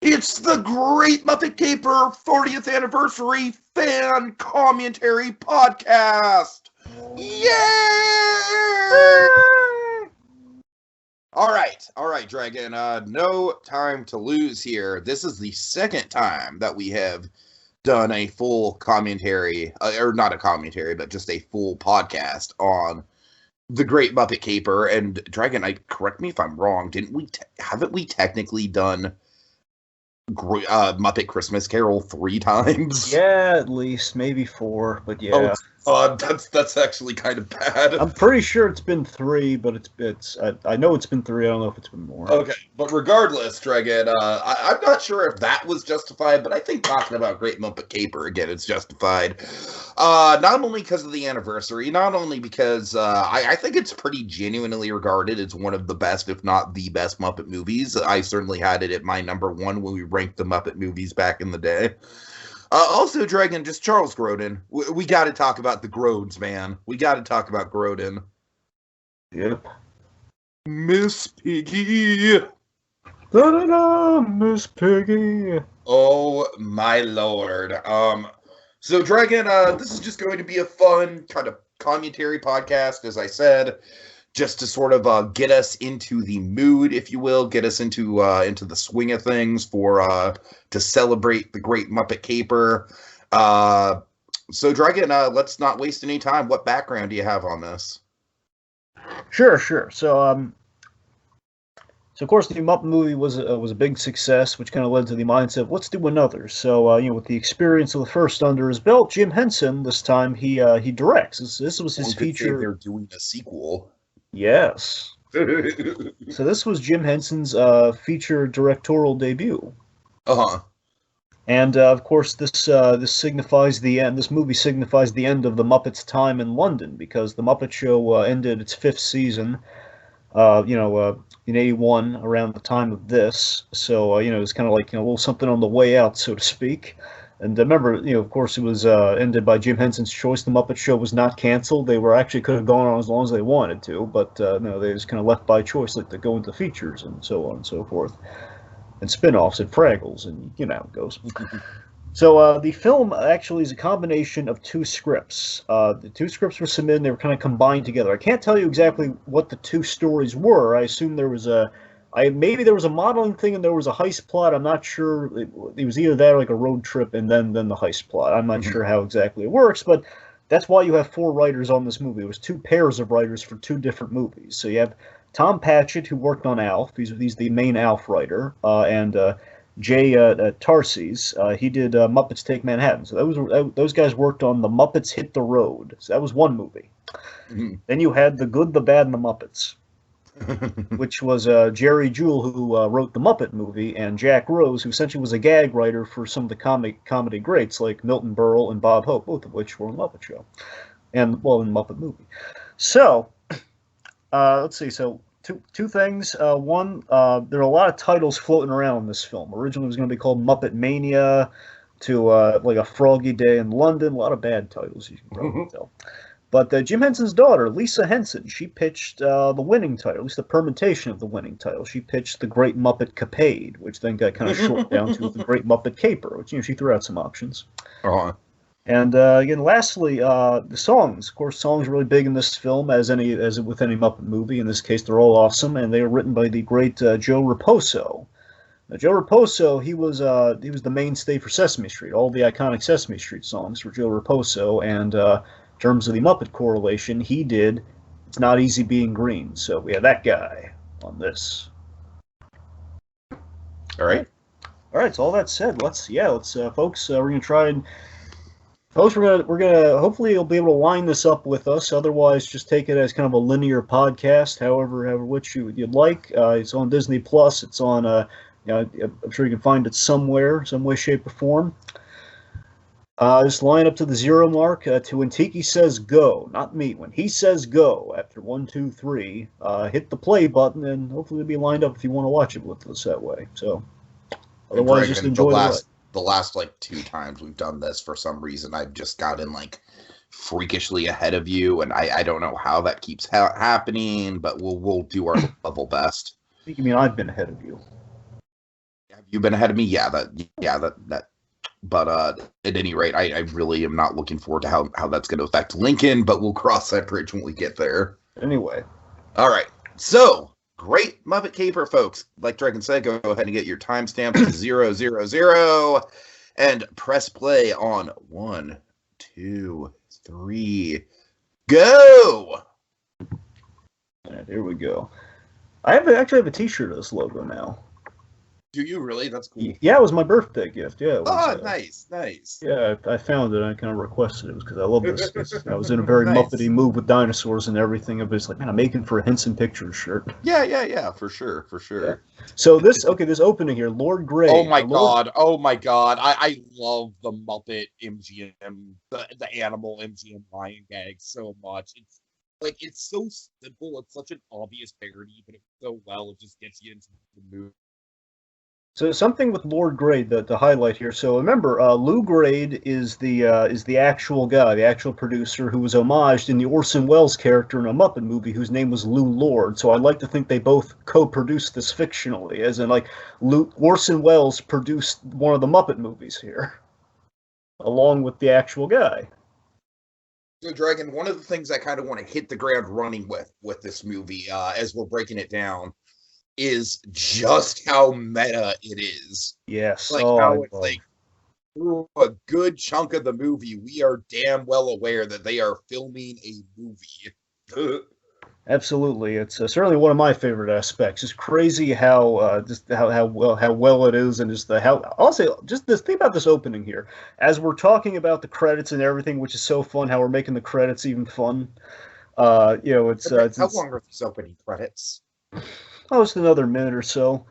It's the Great Muppet Caper 40th Anniversary Fan Commentary Podcast! Yay! All right, Dragon. No time to lose here. This is the second time that we have done a full commentary, or not a commentary, but just a full podcast on the Great Muppet Caper. And Dragon, correct me if I'm wrong. Haven't we technically done Muppet Christmas Carol 3 times? Yeah, at least maybe 4, but yeah. That's actually kind of bad. I'm pretty sure it's been 3, but I know it's been 3. I don't know if it's been more. Okay, but regardless, Dragon, I'm not sure if that was justified, but I think talking about Great Muppet Caper again is justified. Not only because of the anniversary, not only because I think it's pretty genuinely regarded as one of the best, if not the best, Muppet movies. I certainly had it at my number 1 when we ranked the Muppet movies back in the day. Also, Dragon, just Charles Grodin. We got to talk about the Grodes, man. We got to talk about Grodin. Yep. Miss Piggy. Da-da-da, Miss Piggy. Oh, my lord. So, Dragon, this is just going to be a fun kind of commentary podcast, as I said, just to sort of get us into the mood, if you will, get us into the swing of things for to celebrate the Great Muppet Caper. So, Dragon, let's not waste any time. What background do you have on this? Sure. So of course the Muppet movie was a big success, which kind of led to the mindset of let's do another. So with the experience of the first under his belt, Jim Henson this time he directs. This was his feature. They're doing a sequel. Yes. So this was Jim Henson's feature directorial debut. Uh-huh. And of course, this signifies the end. This movie signifies the end of the Muppets' time in London, because the Muppet Show ended its 5th season, in '81, around the time of this. So it's kind of like a little something on the way out, so to speak. And remember, of course, it was ended by Jim Henson's choice. The Muppet Show was not canceled. They could have gone on as long as they wanted to, but they just kind of left by choice, like to go into features and so on and so forth, and spin-offs and Fraggles, and how it goes. So the film actually is a combination of 2 scripts. The 2 scripts were submitted, and they were kind of combined together. I can't tell you exactly what the 2 stories were. I assume there was maybe there was a modeling thing and there was a heist plot. I'm not sure. It was either that or like a road trip and then the heist plot. I'm not sure how exactly it works, but that's why you have 4 writers on this movie. It was 2 pairs of writers for 2 different movies. So you have Tom Patchett, who worked on Alf. He's the main Alf writer, and Jay Tarses. He did Muppets Take Manhattan. So those guys worked on The Muppets Hit the Road. So that was one movie. Mm-hmm. Then you had The Good, the Bad, and the Muppets, which was Jerry Jewell, who wrote the Muppet movie, and Jack Rose, who essentially was a gag writer for some of the comedy greats like Milton Berle and Bob Hope, both of which were in the Muppet Show, and in the Muppet movie. So let's see. So two things. One, there are a lot of titles floating around in this film. Originally, it was going to be called Muppet Mania, to like A Froggy Day in London. A lot of bad titles, you can probably tell. But Jim Henson's daughter, Lisa Henson, she pitched the winning title, at least the permutation of the winning title. She pitched The Great Muppet Capade, which then got kind of shortened down to The Great Muppet Caper, which she threw out some options. Uh-huh. And again, lastly, the songs. Of course, songs are really big in this film, as with any Muppet movie. In this case, they're all awesome, and they were written by the great Joe Raposo. Now, Joe Raposo, he was the mainstay for Sesame Street. All the iconic Sesame Street songs were Joe Raposo, and in terms of the Muppet correlation, he did It's Not Easy Being Green. So we have that guy on this. All right. So all that said, let's folks, we're gonna try and. Folks, we're gonna hopefully you'll be able to line this up with us. Otherwise, just take it as kind of a linear podcast, however which you'd like. It's on Disney Plus. It's on I'm sure you can find it somewhere, some way, shape, or form. Just line up to the 0 mark to when Tiki says go, not me. When he says go, after 1, 2, 3, hit the play button, and hopefully it'll be lined up if you want to watch it with us that way. So, otherwise, just enjoy the ride. The last 2 times we've done this, for some reason, I've just gotten freakishly ahead of you, and I don't know how that keeps happening, but we'll do our level best. You mean I've been ahead of you? You've been ahead of me. That. But at any rate, I really am not looking forward to how that's going to affect Lincoln. But we'll cross that bridge when we get there. Anyway, all right. So great Muppet Caper, folks. Like Dragon said, go ahead and get your timestamp 000 and press play on 1, 2, 3, go. And here we go. I actually have a T-shirt of this logo now. Do you really? That's cool. Yeah, it was my birthday gift. Yeah. Nice. Yeah, I found it. I kind of requested it. It was because I love this. I was in a very Muppety mood with dinosaurs and everything. I was like, man, I'm making for a Henson Pictures shirt. Yeah, for sure. Yeah. So this opening here, Lord Grey. Oh my god! I love the Muppet MGM, the animal MGM lion gag so much. It's so simple. It's such an obvious parody, but it's so well. It just gets you into the mood. So something with Lord Grey to highlight here. So remember, Lou Grade is the actual guy, the actual producer who was homaged in the Orson Welles character in a Muppet movie whose name was Lou Lord. So I'd like to think they both co-produced this fictionally, as in Orson Welles produced one of the Muppet movies here, along with the actual guy. So Dragon, one of the things I kind of want to hit the ground running with this movie, as we're breaking it down, is just how meta it is. Yes. Through a good chunk of the movie, we are damn well aware that they are filming a movie. Absolutely, it's certainly one of my favorite aspects. It's crazy how well it is, and just think about this opening here. As we're talking about the credits and everything, which is so fun, how we're making the credits even fun. How long are these opening credits? Oh, just another minute or so.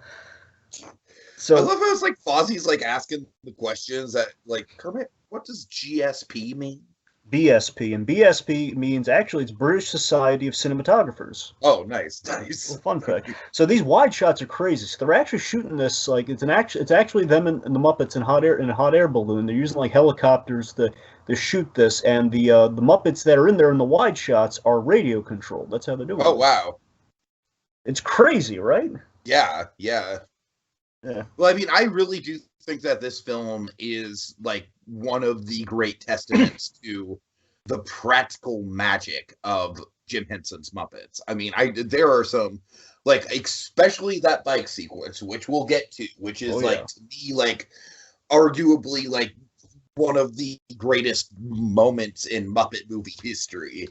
I love how it's like Fozzie's asking the questions that Kermit, what does GSP mean? BSP, and BSP means actually it's British Society of Cinematographers. Oh, nice. Well, fun fact. So these wide shots are crazy. So they're actually shooting this it's actually them and the Muppets in a hot air balloon. They're using helicopters to shoot this, and the Muppets that are in there in the wide shots are radio controlled. That's how they're doing it. Oh, wow. It's crazy, right? Yeah. Well, I mean, I really do think that this film is one of the great testaments to the practical magic of Jim Henson's Muppets. I mean, there are some especially that bike sequence, which we'll get to, which is to me arguably one of the greatest moments in Muppet movie history.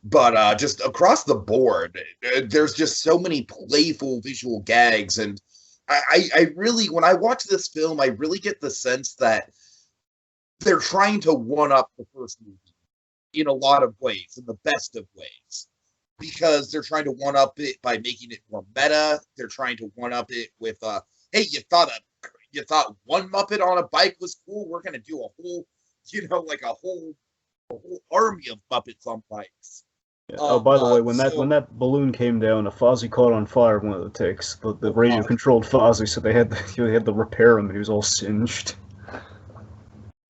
But just across the board, there's just so many playful visual gags. And I really, when I watch this film, I really get the sense that they're trying to one-up the first movie in a lot of ways, in the best of ways. Because they're trying to one-up it by making it more meta. They're trying to one-up it with, hey, you thought one Muppet on a bike was cool? We're going to do a whole, a whole army of Muppets on bikes. Yeah. By the way, when that balloon came down, a Fozzie caught on fire one of the takes. The radio controlled Fozzie, so they had to repair him, and he was all singed.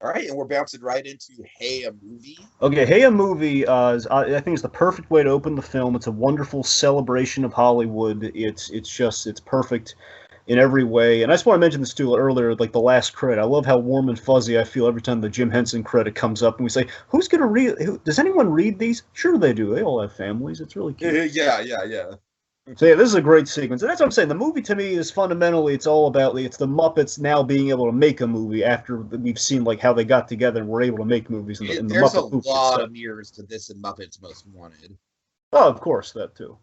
All right, and we're bouncing right into Hey a Movie. Okay, Hey a Movie I think is the perfect way to open the film. It's a wonderful celebration of Hollywood. It's perfect in every way. And I just want to mention this too earlier, the last credit. I love how warm and fuzzy I feel every time the Jim Henson credit comes up, and we say, "Who's gonna read? Does anyone read these?" Sure, they do. They all have families. It's really cute. Yeah. So yeah, this is a great sequence, and that's what I'm saying. The movie to me is fundamentally, it's all about it's the Muppets now being able to make a movie after we've seen how they got together and were able to make movies. In the There's Muppet a lot of mirrors to this in Muppets Most Wanted. Oh, of course, that too.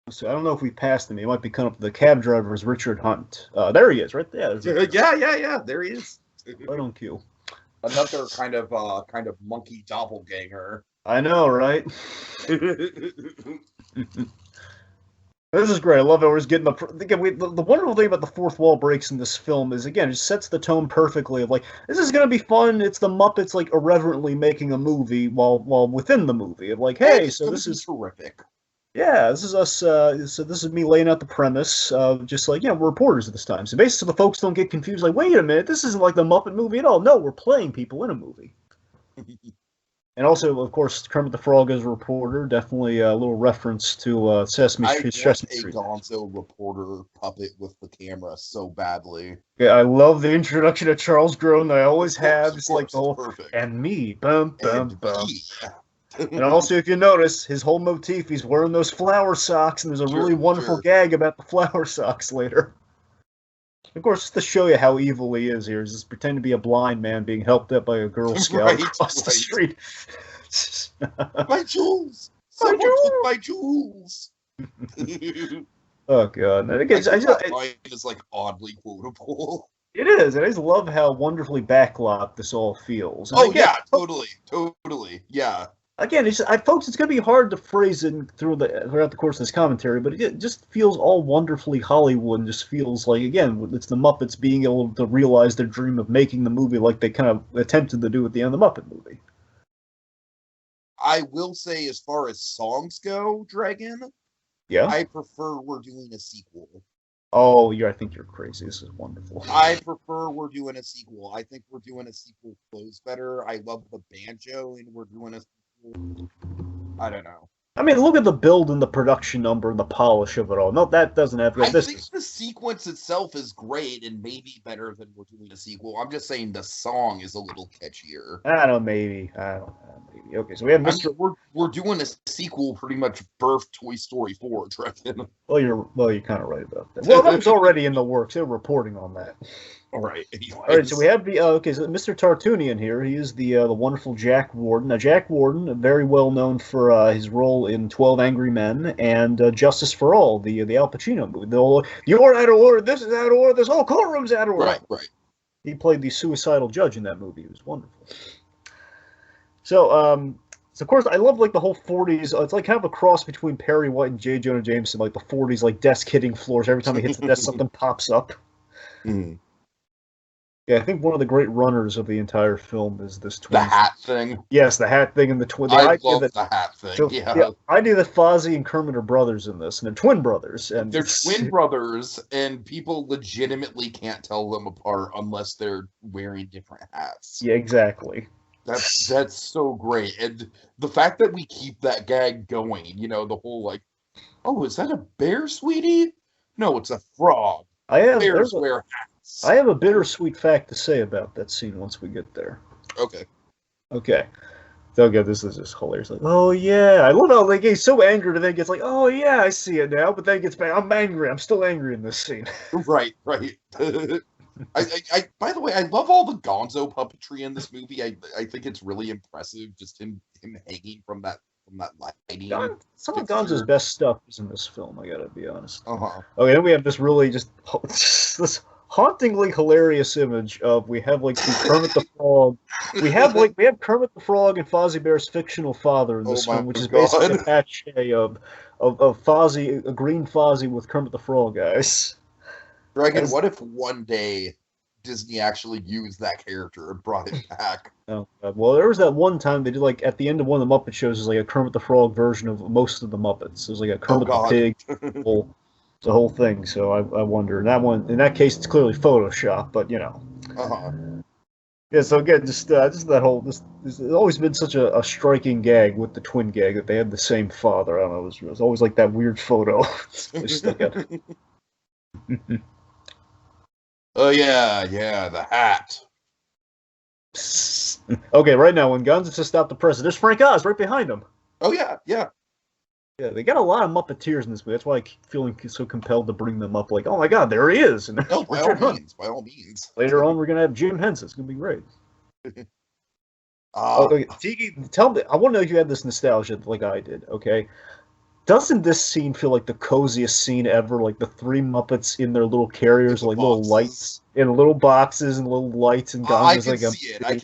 So I don't know if we passed him. He might be coming up. The cab driver is Richard Hunt. There he is, right there. Yeah. There he is. Right on cue. Another kind of monkey doppelganger. I know, right? This is great. I love how we're just getting the wonderful thing about the fourth wall breaks in this film is, again, it sets the tone perfectly of this is going to be fun. It's the Muppets irreverently making a movie while within the movie of hey, so this is terrific. Yeah, this is us. So this is me laying out the premise of just we're reporters at this time. So basically, the folks don't get confused. Wait a minute, this isn't the Muppet movie at all. No, we're playing people in a movie. And also, of course, Kermit the Frog as a reporter, definitely a little reference to Sesame Street. I want a Gonzo reporter puppet with the camera so badly. Yeah, I love the introduction of Charles Grodin. I always have. It's like the whole perfect. And me, bum bum And bum. me. And also, if you notice, his whole motif, he's wearing those flower socks, and there's a really wonderful gag about the flower socks later. Of course, just to show you how evil he is here, is just pretend to be a blind man being helped up by a Girl Scout across the street. My jewels! Someone took my jewels! Oh, God. And again, it's like oddly quotable. It is. And I just love how wonderfully backlot this all feels. And again, yeah, totally. Yeah. Again, folks, it's going to be hard to phrase it throughout the course of this commentary, but it just feels all wonderfully Hollywood and just feels like, again, it's the Muppets being able to realize their dream of making the movie like they kind of attempted to do at the end of the Muppet movie. I will say, as far as songs go, Dragon, yeah, I prefer we're doing a sequel. Oh, I think you're crazy. This is wonderful. I prefer we're doing a sequel. I think we're doing a sequel flows better. I love the banjo, and we're doing a sequel. I don't know. I mean, look at the build and the production number and the polish of it all. No, that doesn't have. I think the sequence itself is great and maybe better than we're doing a sequel. I'm just saying the song is a little catchier. I don't know, maybe. I don't know, maybe. Okay, so we have Mr. I mean, we're doing a sequel pretty much birthed Toy Story 4, Dragon. Well, you're kind of right about that. Well, that was already in the works. They're reporting on that. All right. All right, so we have so Mr. Tartunian here. He is the wonderful Jack Warden. Now, Jack Warden, very well known for his role in 12 Angry Men and Justice for All, the Al Pacino movie. You're out of order. This is out of order. This whole courtroom's out of order. Right. He played the suicidal judge in that movie. It was wonderful. So, of course, I love like the whole 40s. It's like kind of a cross between Perry White and J. Jonah Jameson, like the 40s, like desk hitting floors. Every time he hits the desk, something pops up. Mm. Yeah, I think one of the great runners of the entire film is this twin. The hat thing. Yes, the hat thing and the twin. I love the hat thing. So, yeah. The idea that Fozzie and Kermit are brothers in this, and they're twin brothers. And they're twin brothers, and people legitimately can't tell them apart unless they're wearing different hats. Yeah, exactly. That's so great, and the fact that we keep that gag going, the whole like, oh, is that a bear, sweetie? No, it's a frog. Bears wear hats. I have a bittersweet fact to say about that scene once we get there. Okay. So again, this is just hilarious. Like, oh yeah, I love how like he's so angry, and then gets like, oh yeah, I see it now. But then gets back, I'm angry. I'm still angry in this scene. Right. I by the way, I love all the Gonzo puppetry in this movie. I think it's really impressive, just him hanging from that lighting. Some of Gonzo's best stuff is in this film. I gotta be honest. Okay, then we have this really just this hauntingly hilarious image of we have like the Kermit the Frog. We have Kermit the Frog and Fozzie Bear's fictional father in this film, which is basically a Patchett of Fozzie, a green Fozzie with Kermit the Frog, guys. Dragon, what if one day Disney actually used that character and brought it back? Oh, well, there was that one time they did like at the end of one of the Muppet shows, is like a Kermit the Frog version of most of the Muppets. It was like a Kermit the Pig, the whole thing. So I wonder. In that case, it's clearly Photoshop, but Yeah. So again, just that whole this has always been such a striking gag with the twin gag that they had the same father. I don't know. It was always like that weird photo. They stuck out. Oh yeah, the hat. Okay, right now when Guns to stop the press, there's Frank Oz right behind him. Oh yeah. Yeah, they got a lot of Muppeteers in this movie. That's why I keep feeling so compelled to bring them up. Like, oh my God, there he is! And by all means. Later on, we're gonna have Jim Henson. It's gonna be great. Okay, Tiki, tell me. I want to know if you had this nostalgia like I did. Okay. Doesn't this scene feel like the coziest scene ever? Like the three Muppets in their little carriers, like little lights in little boxes and little lights and guns. I can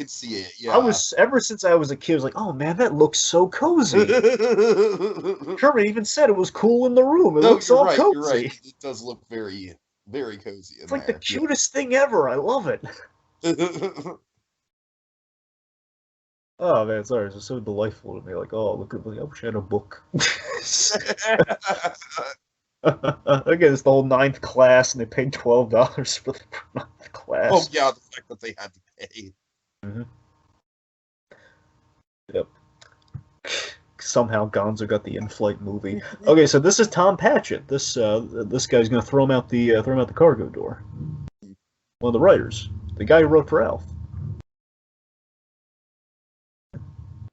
see it. Yeah. Ever since I was a kid, I was like, oh man, that looks so cozy. Kermit even said it was cool in the room. It looks all cozy. You're right. It does look very, very cozy. It's like the cutest thing ever. I love it. Oh man, sorry, it's just so delightful to me. Like, oh, look at me, I wish I had a book. Again, it's the whole 9th class, and they paid $12 for the 9th class. Oh yeah, the fact that they had to pay. Mm-hmm. Yep. Somehow Gonzo got the in-flight movie. Okay, so this is Tom Patchett. This guy's gonna throw him out the cargo door. One of the writers, the guy who wrote for Alf.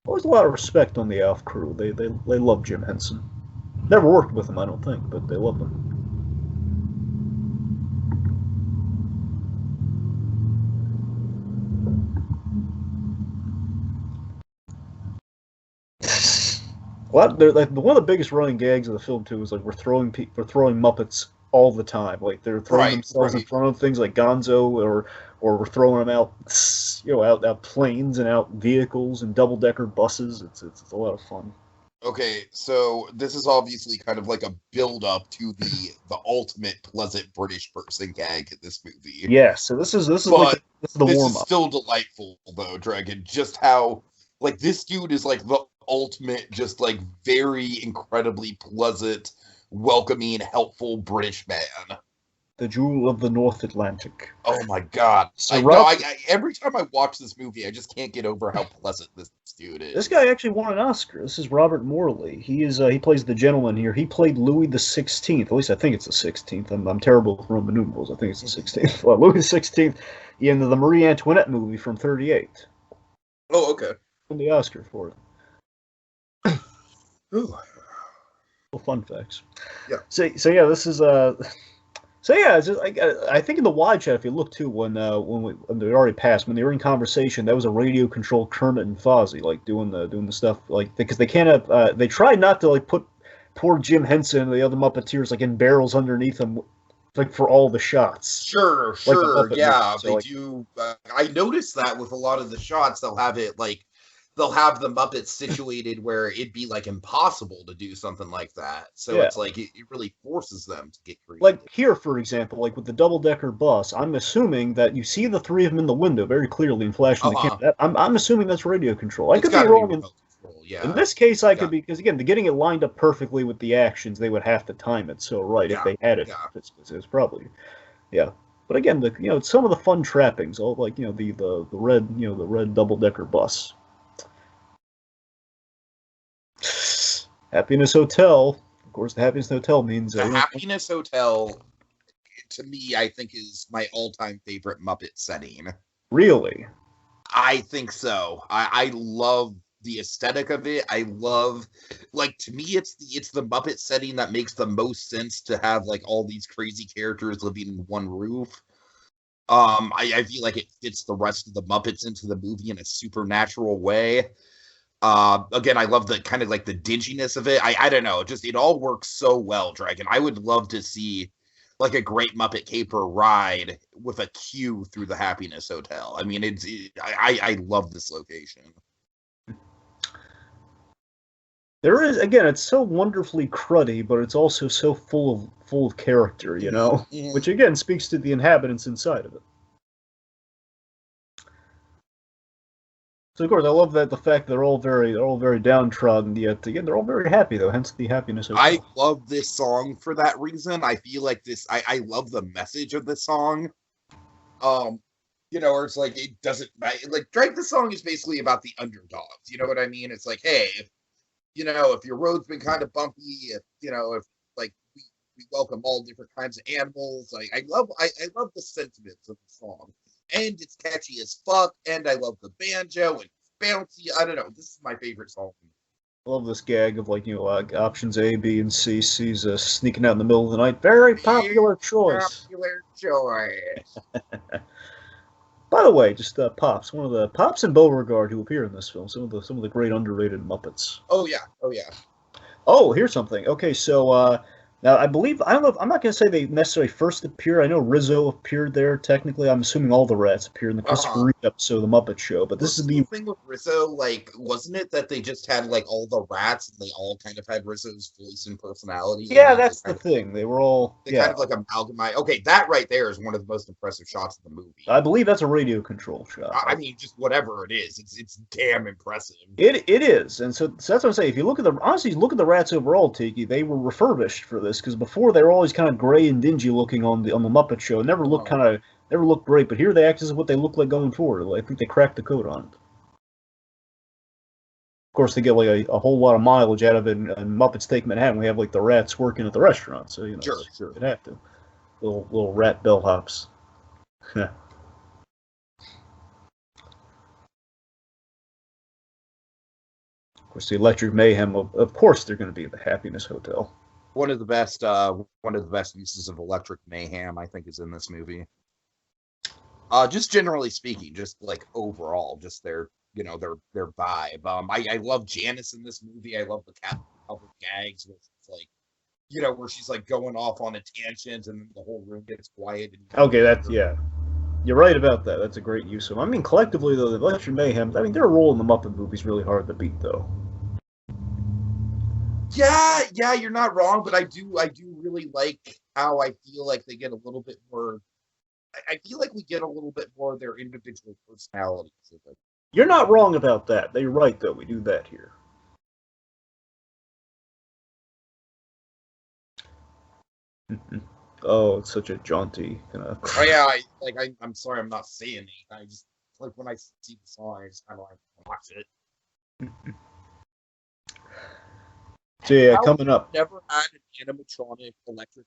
Always a lot of respect on the Alf crew. They love Jim Henson. Never worked with him, I don't think, but they love him. Well, like, one of the biggest running gags of the film too is like we're throwing Muppets all the time. Like they're throwing themselves in front of things like Gonzo, or we're throwing them out, out planes and out vehicles and double-decker buses. It's a lot of fun. Okay, so this is obviously kind of like a build-up to the ultimate pleasant British person gag in this movie. Yeah, so this is the warm-up. This is still delightful though, Dragon. Just how like this dude is like the ultimate, just like very incredibly pleasant, welcoming, helpful British man. The jewel of the North Atlantic. Oh my god! So every time I watch this movie, I just can't get over how pleasant this dude is. This guy actually won an Oscar. This is Robert Morley. He plays the gentleman here. He played Louis the 16th. At least I think it's the 16th. I'm terrible with Roman numerals. I think it's the 16th. Well, Louis the 16th in the Marie Antoinette movie from '38. Oh, okay. Won the Oscar for it. Ooh. Little fun facts. Yeah. So yeah, this is So yeah, it's just, I think in the wide shot, if you look too, when they already passed, when they were in conversation, that was a radio controlled Kermit and Fozzie, like doing the stuff, like because they can't have, they tried not to like put poor Jim Henson and the other Muppeteers like in barrels underneath them, like for all the shots. Sure, like yeah, movie, so they like, do. I noticed that with a lot of the shots, they'll have it like. They'll have the Muppets situated where it'd be like impossible to do something like that. So it's like it really forces them to get creative. Like here, for example, like with the double-decker bus, I'm assuming that you see the three of them in the window very clearly and flashing the camera. I'm assuming that's radio control. I could be wrong. In this case, I could be, because again, getting it lined up perfectly with the actions, they would have to time it so right if they had it. It's probably, But again, some of the fun trappings, all like the red double-decker bus. Happiness Hotel. Of course, the Happiness Hotel means... the Happiness Hotel, to me, I think is my all-time favorite Muppet setting. Really? I think so. I love the aesthetic of it. I love... Like, to me, it's the Muppet setting that makes the most sense to have, like, all these crazy characters living in one roof. I feel like it fits the rest of the Muppets into the movie in a supernatural way. Again, I love the kind of like the dinginess of it. I don't know, just it all works so well, Dragon. I would love to see like a great Muppet Caper ride with a queue through the Happiness Hotel. I mean, I love this location. There is, again, it's so wonderfully cruddy, but it's also so full of character, which again speaks to the inhabitants inside of it. So of course, I love that the fact they're all very downtrodden, yet again they're all very happy though. Hence the Happiness Hotel. I love this song for that reason. I feel like this. I love the message of this song. Or it's like it doesn't like Drake. The song is basically about the underdogs. You know what I mean? It's like, hey, if your road's been kind of bumpy, if like we welcome all different kinds of animals. Like I love the sentiments of the song. And it's catchy as fuck, and I love the banjo, and it's bouncy. I don't know. This is my favorite song. I love this gag of like options A, B, and C. C's sneaking out in the middle of the night. Very popular choice. Popular choice. By the way, just Pops, one of the Pops and Beauregard who appear in this film. Some of the great underrated Muppets. Oh yeah. Oh, here's something. Okay, so now, I believe, I don't know, I'm not going to say they necessarily first appear. I know Rizzo appeared there, technically. I'm assuming all the rats appeared in the Christopher Reeve episode of The Muppet Show, but this is the thing with Rizzo, like, wasn't it that they just had, like, all the rats, and they all kind of had Rizzo's voice and personality? Yeah, that's the thing. They were all, kind of, like, amalgamate. Okay, that right there is one of the most impressive shots of the movie. I believe that's a radio control shot. I mean, just whatever it is, it's damn impressive. It is, and so that's what I'm saying. If you look at the rats overall, Tiki, they were refurbished for this, because before they were always kind of gray and dingy looking on the Muppet Show. Never looked great, but here they act as what they look like going forward. I think they cracked the code on it. course, they get like a whole lot of mileage out of it. And Muppets Take Manhattan, we have like the rats working at the restaurant, so sure. It have to little rat bellhops. Yeah. Of course, the Electric Mayhem. Of course, they're going to be at the Happiness Hotel. One of the best uses of Electric Mayhem, I think, is in this movie. Just generally speaking, just like overall, just their vibe. I love Janice in this movie. I love the couple gags where it's like, where she's like going off on a tangent and then the whole room gets quiet. Okay, you're right about that. That's a great use of them. I mean, collectively though, the Electric Mayhem. I mean, their role in the Muppet movies really hard to beat, though. Yeah, you're not wrong, but I do really like how I feel like they get a little bit more. I feel like we get a little bit more of their individual personalities. You're not wrong about that. You're right, though. We do that here. Oh, it's such a jaunty kind of. Oh yeah, I'm sorry, I'm not saying it. I just like when I see the song, I just kind of like watch it. So yeah, coming up. Never had an animatronic Electric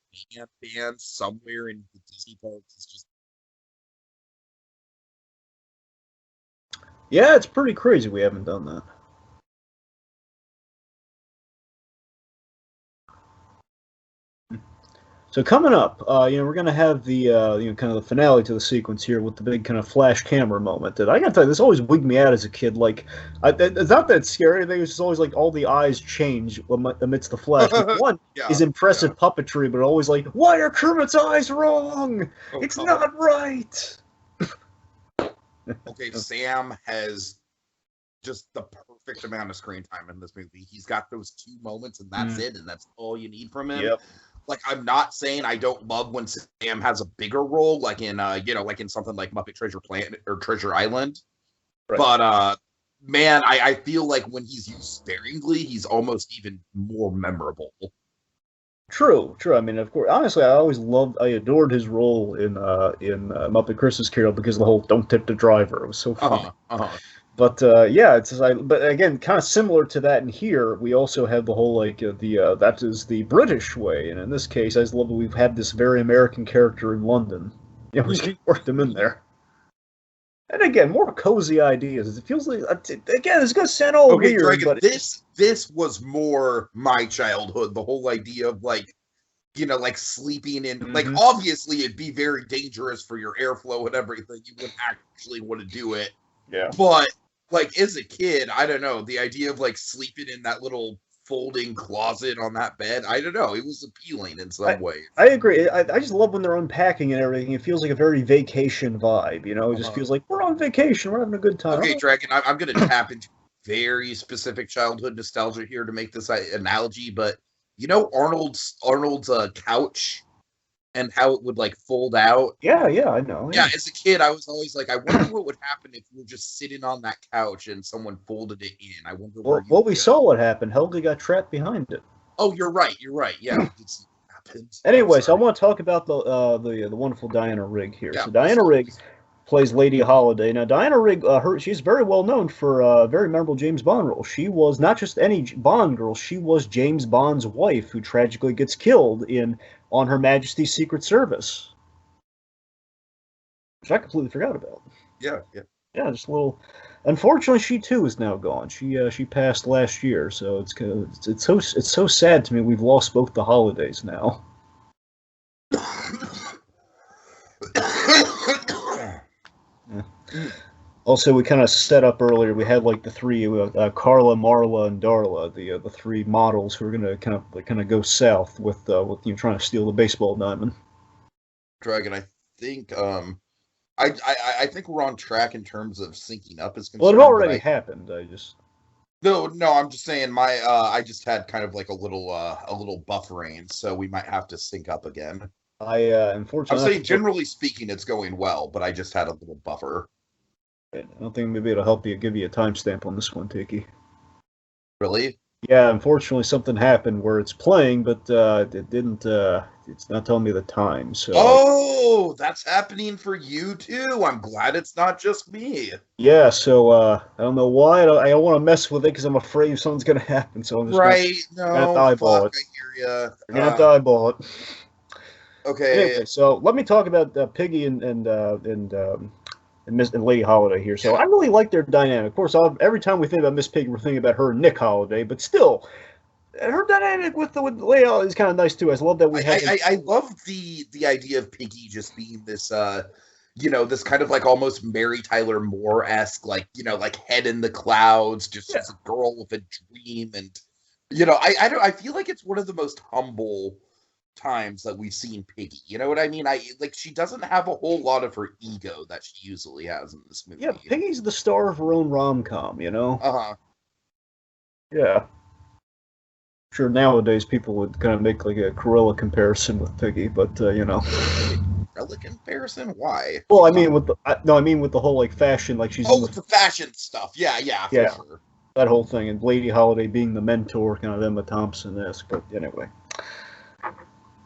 band somewhere in the Disney parks. It's just. Yeah, it's pretty crazy we haven't done that. So coming up, we're going to have the kind of the finale to the sequence here with the big kind of flash camera moment. That I got to tell you, this always wigged me out as a kid. Like, it's not that scary. I think it's just always like all the eyes change amidst the flash. Like, one is impressive puppetry, but always like, why are Kermit's eyes wrong? It's not right. Okay, Sam has just the perfect amount of screen time in this movie. He's got those 2 moments, and that's it, and that's all you need from him. Yep. Like, I'm not saying I don't love when Sam has a bigger role, like in like in something like Muppet Treasure Planet or Treasure Island. Right. But man, I feel like when he's used sparingly, he's almost even more memorable. True. I mean, of course, honestly, I adored his role in Muppet Christmas Carol because of the whole "Don't tip the driver." It was so funny. But but again, kind of similar to that in here, we also have the whole that is the British way, and in this case, I just love that we've had this very American character in London. We worked him in there. And again, more cozy ideas. It feels like again, it's gonna sound all weird. Dragon, but this was more my childhood. The whole idea of like sleeping in like obviously it'd be very dangerous for your airflow and everything. You wouldn't actually want to do it. Yeah. But like as a kid, I don't know, the idea of like sleeping in that little folding closet on that bed, I don't know, it was appealing in some ways. I agree. I just love when they're unpacking and everything. It feels like a very vacation vibe, It just feels like we're on vacation, we're having a good time. Okay, Dragon, I'm going to tap into very specific childhood nostalgia here to make this analogy, but Arnold's couch and how it would like fold out. Yeah, I know. Yeah, as a kid, I was always like, I wonder what would happen if you were just sitting on that couch and someone folded it in. I wonder. Well, we saw what happened. Helga got trapped behind it. Oh, you're right. Yeah, it happened. Anyways, I want to talk about the wonderful Diana Rigg here. Yeah, so Diana Rigg plays Lady Holiday. Now, Diana Rigg, she's very well known for a very memorable James Bond role. She was not just any Bond girl; she was James Bond's wife, who tragically gets killed on Her Majesty's Secret Service, which I completely forgot about. Yeah, just a little. Unfortunately, she too is now gone. She passed last year, so it's so sad to me. We've lost both the holidays now. Also, we kind of set up earlier. We had like the three Carla, Marla, and Darla, the three models who are going to kind of go south with trying to steal the baseball diamond. Dragon, I think I think we're on track in terms of syncing up as concerned. Well, it already happened. No, I'm just saying I just had kind of like a little buffering, so we might have to sync up again. Unfortunately, I'm saying generally speaking, it's going well, but I just had a little buffer. I don't think maybe it'll help you give you a timestamp on this one, Tiki. Really? Yeah, unfortunately, something happened where it's playing, but it didn't. It's not telling me the time. So, Oh, that's happening for you too. I'm glad it's not just me. yeah. So I don't know why. I don't want to mess with it because I'm afraid something's gonna happen. So I'm just Right? gonna have to No, eyeball fuck. it. I hear ya. We're gonna have to eyeball it. Okay. Anyway, so let me talk about Piggy and Miss and Lady Holiday here. So I really like their dynamic. Of course, every time we think about Miss Piggy, we're thinking about her and Nick Holiday, but still, her dynamic with Lady Holiday is kind of nice too. I love that we have. I love the idea of Piggy just being this this kind of like almost Mary Tyler Moore-esque, like, like head in the clouds, just Yeah. as a girl with a dream. And I feel like it's one of the most humble times that we've seen Piggy. You know what I mean? She doesn't have a whole lot of her ego that she usually has in this movie. Yeah, Piggy's the star of her own rom-com, you know? Uh-huh. Yeah. Sure, nowadays people would kind of make like a Cruella comparison with Piggy, but Relic comparison? Why? Well, I mean with the no, I mean with the whole like fashion, like she's in Oh, the the fashion stuff. Yeah, for yeah sure. that whole thing, and Lady Holiday being the mentor, kind of Emma Thompson-esque. But anyway,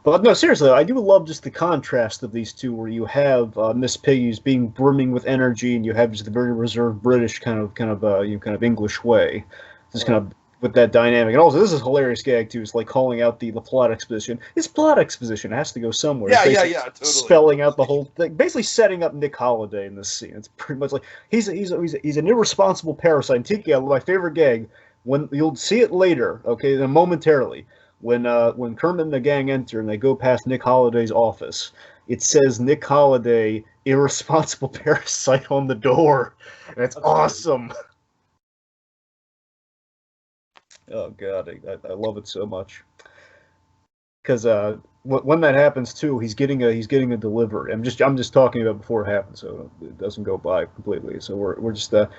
but no, seriously, I do love just the contrast of these two, where you have Miss Piggy's being brimming with energy, and you have just the very reserved British kind of English way, just kind of with that dynamic. And also, this is a hilarious gag too. It's like calling out the plot exposition. It's plot exposition. It has to go somewhere. Yeah, totally. Spelling out the whole thing, basically setting up Nick Holiday in this scene. It's pretty much like he's an irresponsible parasite. And Tiki, my favorite gag, when you'll see it later, okay, then momentarily. When Kermit and the gang enter and they go past Nick Holiday's office, it says Nick Holiday, irresponsible parasite on the door. And it's awesome. Oh god, I love it so much. Because when that happens too, he's getting a delivery. I'm just talking about before it happens, so it doesn't go by completely. So we're just a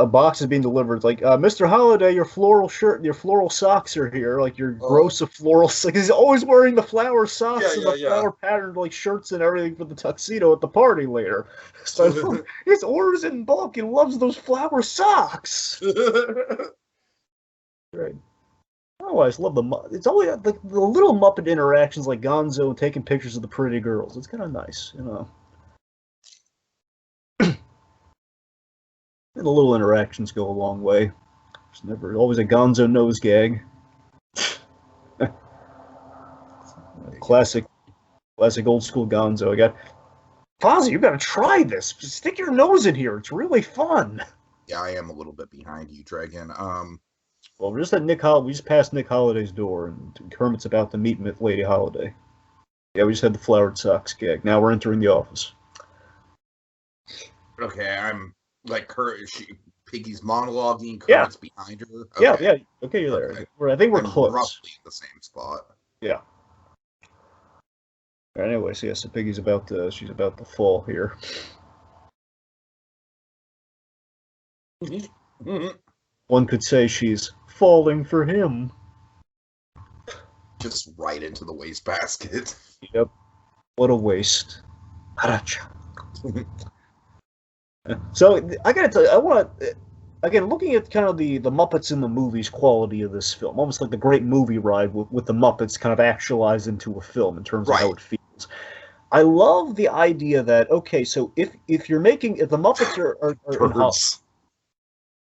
box is being delivered. It's like, Mr. Holiday, your floral shirt, your floral socks are here. Like your gross of floral socks. He's always wearing the flower socks and the flower patterned like shirts and everything for the tuxedo at the party later. So his orders in bulk and loves those flower socks. Right. I always love it's always like the little Muppet interactions, like Gonzo taking pictures of the pretty girls. It's kind of nice, you know. And the little interactions go a long way. There's never always a Gonzo nose gag. classic old school Gonzo. I got Fozzie, you gotta try this. Just stick your nose in here. It's really fun. Yeah, I am a little bit behind you, Dragon. Well, we just passed Nick Holiday's door, and Kermit's about to meet with Lady Holiday. Yeah, we just had the flowered socks gag. Now we're entering the office. Okay, I'm like Piggy's monologuing. Kermit's behind her. Okay. Yeah. Okay, you're there. Okay. I think we're close. Roughly in the same spot. Yeah. Anyway, so Piggy's she's about to fall here. One could say she's falling for him. Just right into the wastebasket. Yep. What a waste. So I gotta tell you, I want to again looking at kind of the Muppets in the movies quality of this film, almost like the Great Movie Ride with the Muppets kind of actualized into a film in terms of how it feels. I love the idea that so if the Muppets are birds.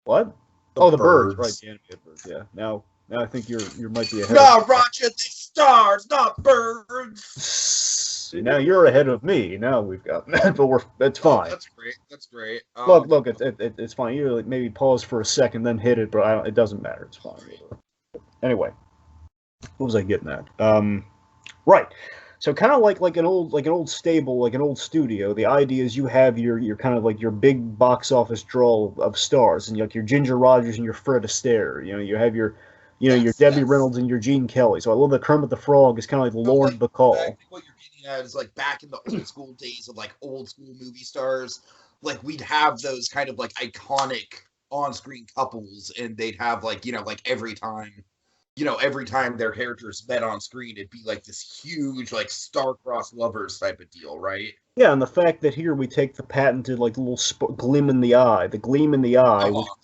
What? The birds, right? The animated birds. Yeah. Now I think you might be ahead. No, Roger, the stars, not birds. Now you're ahead of me. Now we've got that, but that's fine. That's great. Look, it's fine. You maybe pause for a second, then hit it, but it doesn't matter. It's fine. Anyway, what was I getting at? Right. So kind of like an old stable, like an old studio. The idea is you have your kind of like your big box office draw of stars, and like your Ginger Rogers and your Fred Astaire. You know, you have your Debbie Reynolds and your Gene Kelly. So I love that Kermit the Frog is kind of like Lorne Bacall. What you're getting at is like back in the old school days of like old school movie stars, like we'd have those kind of like iconic on-screen couples, and they'd have like like every time every time their characters met on screen, it'd be like this huge, like, star-crossed lovers type of deal, right? Yeah, and the fact that here we take the patented, like, little gleam in the eye, which is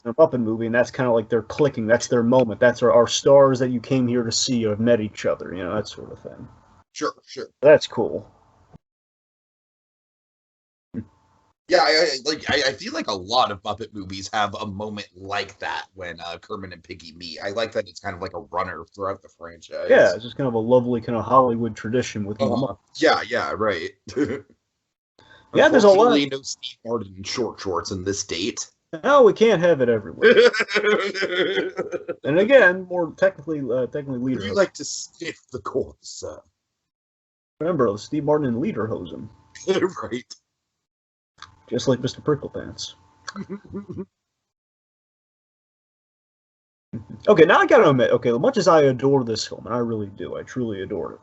in a Muppet movie, and that's kind of like they're clicking. That's their moment. That's our stars that you came here to see have met each other, that sort of thing. Sure. That's cool. Yeah, I feel like a lot of Muppet movies have a moment like that when Kermit and Piggy meet. I like that it's kind of like a runner throughout the franchise. Yeah, it's just kind of a lovely kind of Hollywood tradition with Muppets. Yeah, right. Yeah, there's a lot. No Steve Martin in short shorts in this date. No, we can't have it everywhere. And again, more technically lederhosen. Would you like to sniff the corpse, sir? Remember, Steve Martin and lederhosen. Right. Just like Mr. Pricklepants. Okay, now I gotta admit, as much as I adore this film, and I really do, I truly adore it.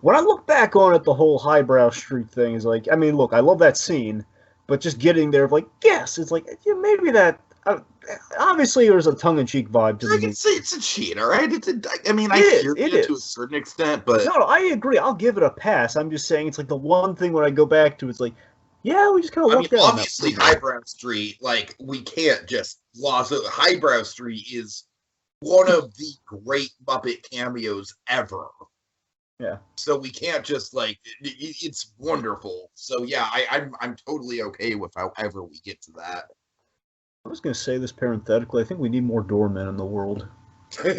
When I look back on it, the whole Highbrow Street thing is like, I mean, look, I love that scene, but just getting there, like, yes, it's like, yeah, maybe that, obviously there's a tongue-in-cheek vibe to I can say it's a cheat, all right? I hear it to a certain extent, but... No, I agree, I'll give it a pass. I'm just saying, it's like the one thing when I go back to, it's like, yeah, we just kind of looked at it. Obviously, Highbrow Street, like, we can't just gloss over. Highbrow Street is one of the great Muppet cameos ever. Yeah. So we can't just, like, it's wonderful. So, yeah, I'm totally okay with however we get to that. I was going to say this parenthetically. I think we need more doormen in the world. I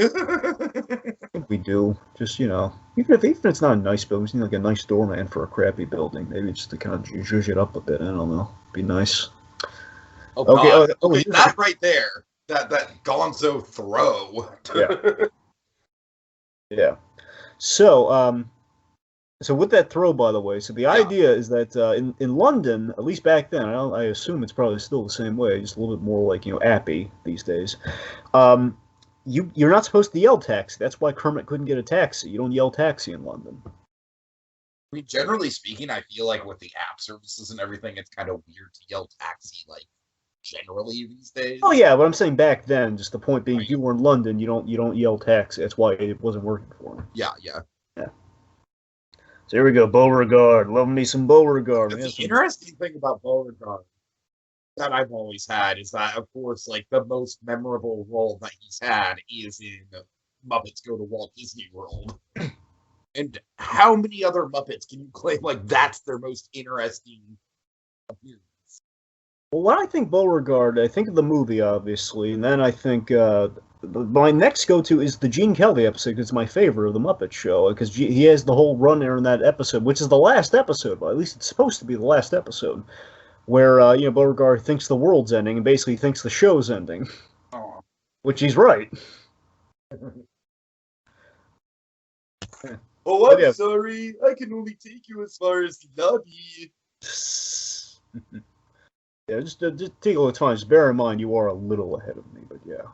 think we do. Just, even if it's not a nice building, we just need like a nice doorman for a crappy building. Maybe just to kind of zhuzh it up a bit. I don't know. Be nice. Oh, God. Okay, that right there. That gonzo throw. Yeah. Yeah. So, so with that throw, by the way, so the idea is that in London, at least back then, I assume it's probably still the same way, just a little bit more like, appy these days. You're not supposed to yell taxi. That's why Kermit couldn't get a taxi. You don't yell taxi in London. I mean, generally speaking, I feel like with the app services and everything, it's kind of weird to yell taxi, like, generally these days. Oh yeah, but I'm saying back then, just the point being, if you were in London, you don't yell taxi. That's why it wasn't working for him. Yeah. So here we go, Beauregard. Love me some Beauregard. The interesting thing about Beauregard that I've always had is that, of course, like, the most memorable role that he's had is in Muppets Go to Walt Disney World. And how many other Muppets can you claim, like, that's their most interesting appearance? Well, when I think Beauregard, I think of the movie, obviously, and then I think my next go-to is the Gene Kelly episode, because it's my favorite of the Muppet Show, because he has the whole run there in that episode, which is the last episode, well, at least it's supposed to be the last episode, where, Beauregard thinks the world's ending and basically thinks the show's ending. Oh. Which he's right. Oh, I'm sorry. I can only take you as far as the lobby. Yeah, just take a little time. Just bear in mind you are a little ahead of me, but yeah.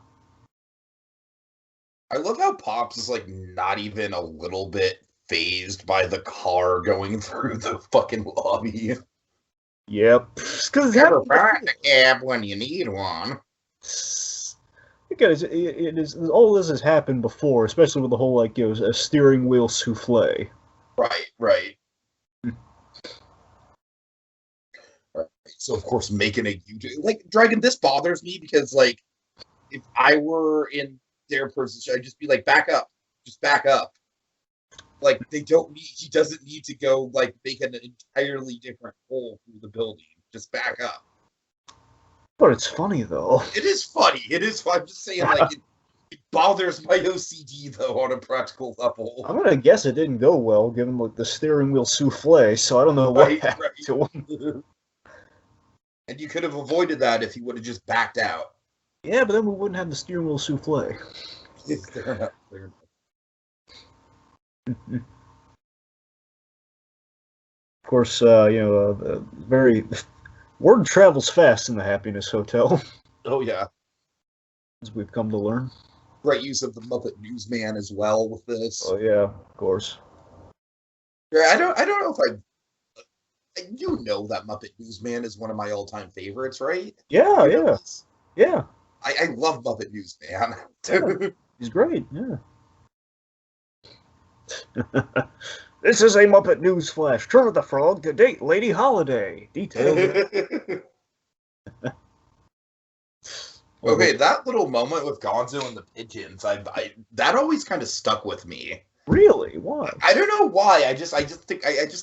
I love how Pops is, like, not even a little bit fazed by the car going through the fucking lobby. Yep. Because never find a cab when you need one. Because it is all this has happened before, especially with the whole a steering wheel souffle. Right. So of course making a YouTube Dragon, this bothers me because if I were in their position, I'd just be like, back up. Just back up. He doesn't need to go make an entirely different hole through the building. Just back up. But it's funny though. It is funny. I'm just saying it bothers my OCD though on a practical level. I'm gonna guess it didn't go well given the steering wheel souffle, so I don't know what happened to him. And you could have avoided that if you would have just backed out. Yeah, but then we wouldn't have the steering wheel souffle. Fair enough. Of course, very word travels fast in the Happiness Hotel. Oh yeah, as we've come to learn. Great use of the Muppet Newsman as well with this. Oh yeah, of course. Yeah, I don't know if that Muppet Newsman is one of my all-time favorites, right? Yeah. I love Muppet Newsman. Yeah, he's great. Yeah. This is a Muppet News Flash. Kermit the Frog to date Lady Holiday. Details. Okay, that little moment with Gonzo and the pigeons, I that always kind of stuck with me. Really? Why? I don't know why. I just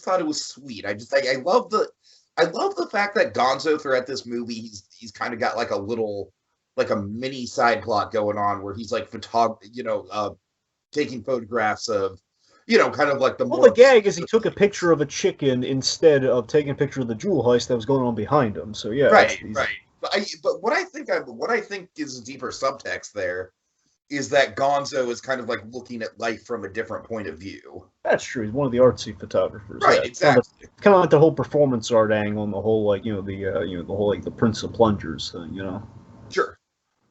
thought it was sweet. I love the fact that Gonzo throughout this movie he's kind of got like a mini side plot going on where he's like taking photographs of kind of like the gag is he took a picture of a chicken instead of taking a picture of the jewel heist that was going on behind him. So yeah, right. But what I think is a deeper subtext there is that Gonzo is kind of like looking at life from a different point of view. That's true. He's one of the artsy photographers. Right, yeah, exactly. Kind of like the whole performance art angle on the whole the whole the Prince of Plungers thing. Sure.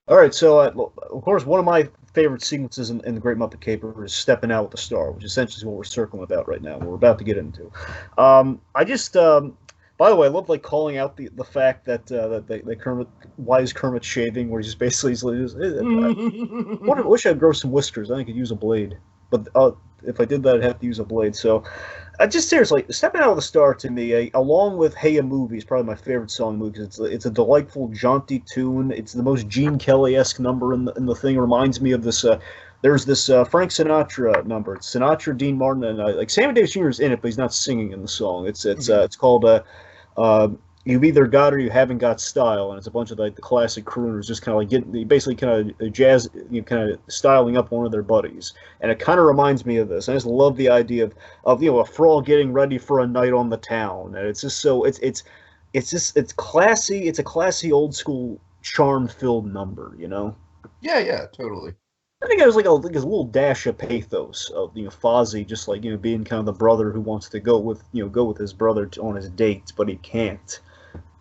All right, so of course one of my favorite sequences in the Great Muppet Caper is stepping out with the star, which essentially is what we're circling about right now. We're about to get into. By the way, I love calling out the fact that Kermit, why is Kermit shaving? Where he's just basically I wish I'd grow some whiskers. I could use a blade, but if I did that, I'd have to use a blade. So, just seriously, stepping out with the star to me, along with "Hey, a Movie" is probably my favorite song in the movie because it's a delightful, jaunty tune. It's the most Gene Kelly-esque number in the thing. It reminds me of this. There's this Frank Sinatra number. It's Sinatra, Dean Martin, and Sammy Davis Jr. is in it, but he's not singing in the song. It's called "You've Either Got or You Haven't Got Style," and it's a bunch of the classic crooners just kind of basically kind of jazz, kind of styling up one of their buddies, and it kind of reminds me of this. I just love the idea of a frog getting ready for a night on the town, and it's just so it's classy. It's a classy old school charm filled number, Yeah, totally. I think it was like a little dash of pathos of Fozzie just being kind of the brother who wants to go with his brother on his date, but he can't.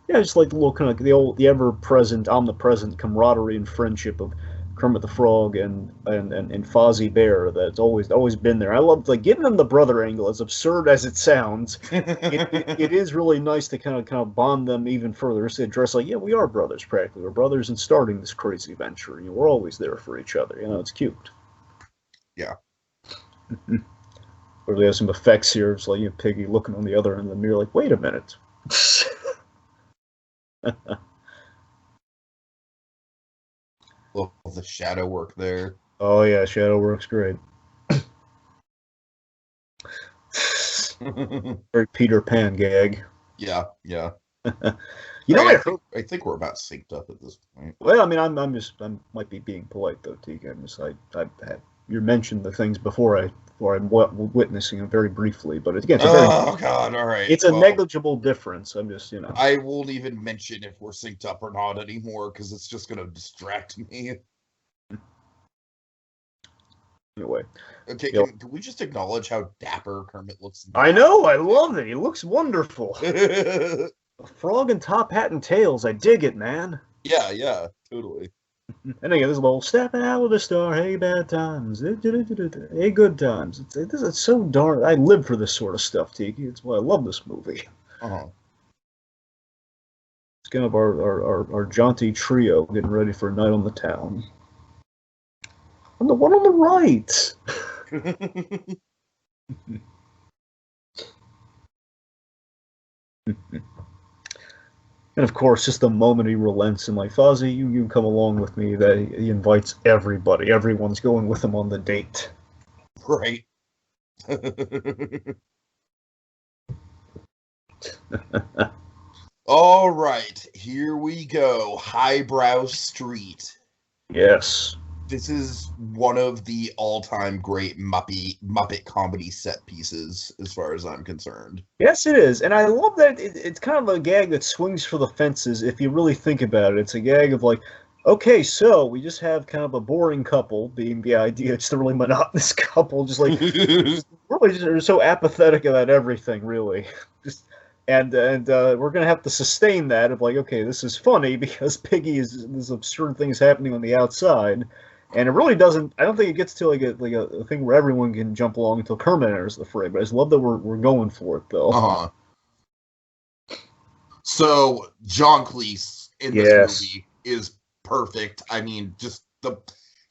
Yeah, just like the little kind of the ever present, omnipresent camaraderie and friendship of Kermit the Frog and Fozzie Bear that's always been there. I love giving them the brother angle, as absurd as it sounds. It is really nice to kind of bond them even further. Just to address we are brothers practically. We're brothers in starting this crazy venture. We're always there for each other. It's cute. Yeah. Or they have some effects here. It's like Piggy looking on the other end of the mirror, like, wait a minute. Love the shadow work there. Oh yeah, shadow work's great. Very Peter Pan gag. Yeah. I think we're about synced up at this point. Well, I mean, I might be being polite though, Tiki. You mentioned the things before I'm witnessing them very briefly, but again, God, all right. It's a negligible difference. I'm just, I won't even mention if we're synced up or not anymore because it's just going to distract me. Anyway. Okay, can we just acknowledge how dapper Kermit looks? I know, I love it. He looks wonderful. A frog and top hat and tails. I dig it, man. Yeah, totally. And again, this little stepping out with a star, hey bad times, hey good times. It's so darn. I live for this sort of stuff, Tiki. It's why I love this movie. Uh-huh. It's kind of our jaunty trio getting ready for a night on the town. And the one on the right. And of course, just the moment he relents and Fozzie, you come along with me, that he invites everybody. Everyone's going with him on the date. Right. All right, here we go. Highbrow Street. Yes. This is one of the all-time great Muppet comedy set pieces, as far as I'm concerned. Yes, it is, and I love that it's kind of a gag that swings for the fences. If you really think about it, it's a gag of okay, so we just have kind of a boring couple being the idea. It's the really monotonous couple, just really just so apathetic about everything, really. And we're gonna have to sustain that of okay, this is funny because Piggy this absurd thing is happening on the outside. And it really doesn't. I don't think it gets to a thing where everyone can jump along until Kermit enters the fray. But I just love that we're going for it though. Uh-huh. So John Cleese in this movie is perfect. I mean,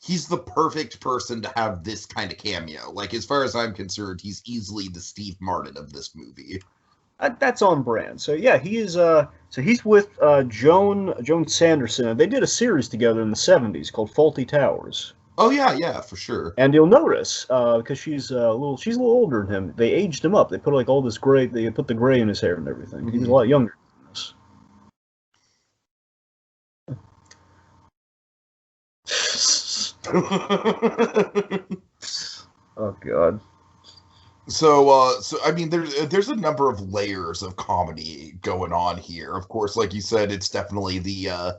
he's the perfect person to have this kind of cameo. Like, as far as I'm concerned, he's easily the Steve Martin of this movie. That's on brand. So yeah, he is. So he's with Joan Sanderson. They did a series together in the '70s called Faulty Towers. Oh yeah, for sure. And you'll notice because she's a little older than him. They aged him up. They put like all this gray. They put the gray in his hair and everything. Mm-hmm. He was a lot younger than this. Oh God. So I mean, there's a number of layers of comedy going on here. Of course, like you said, it's definitely the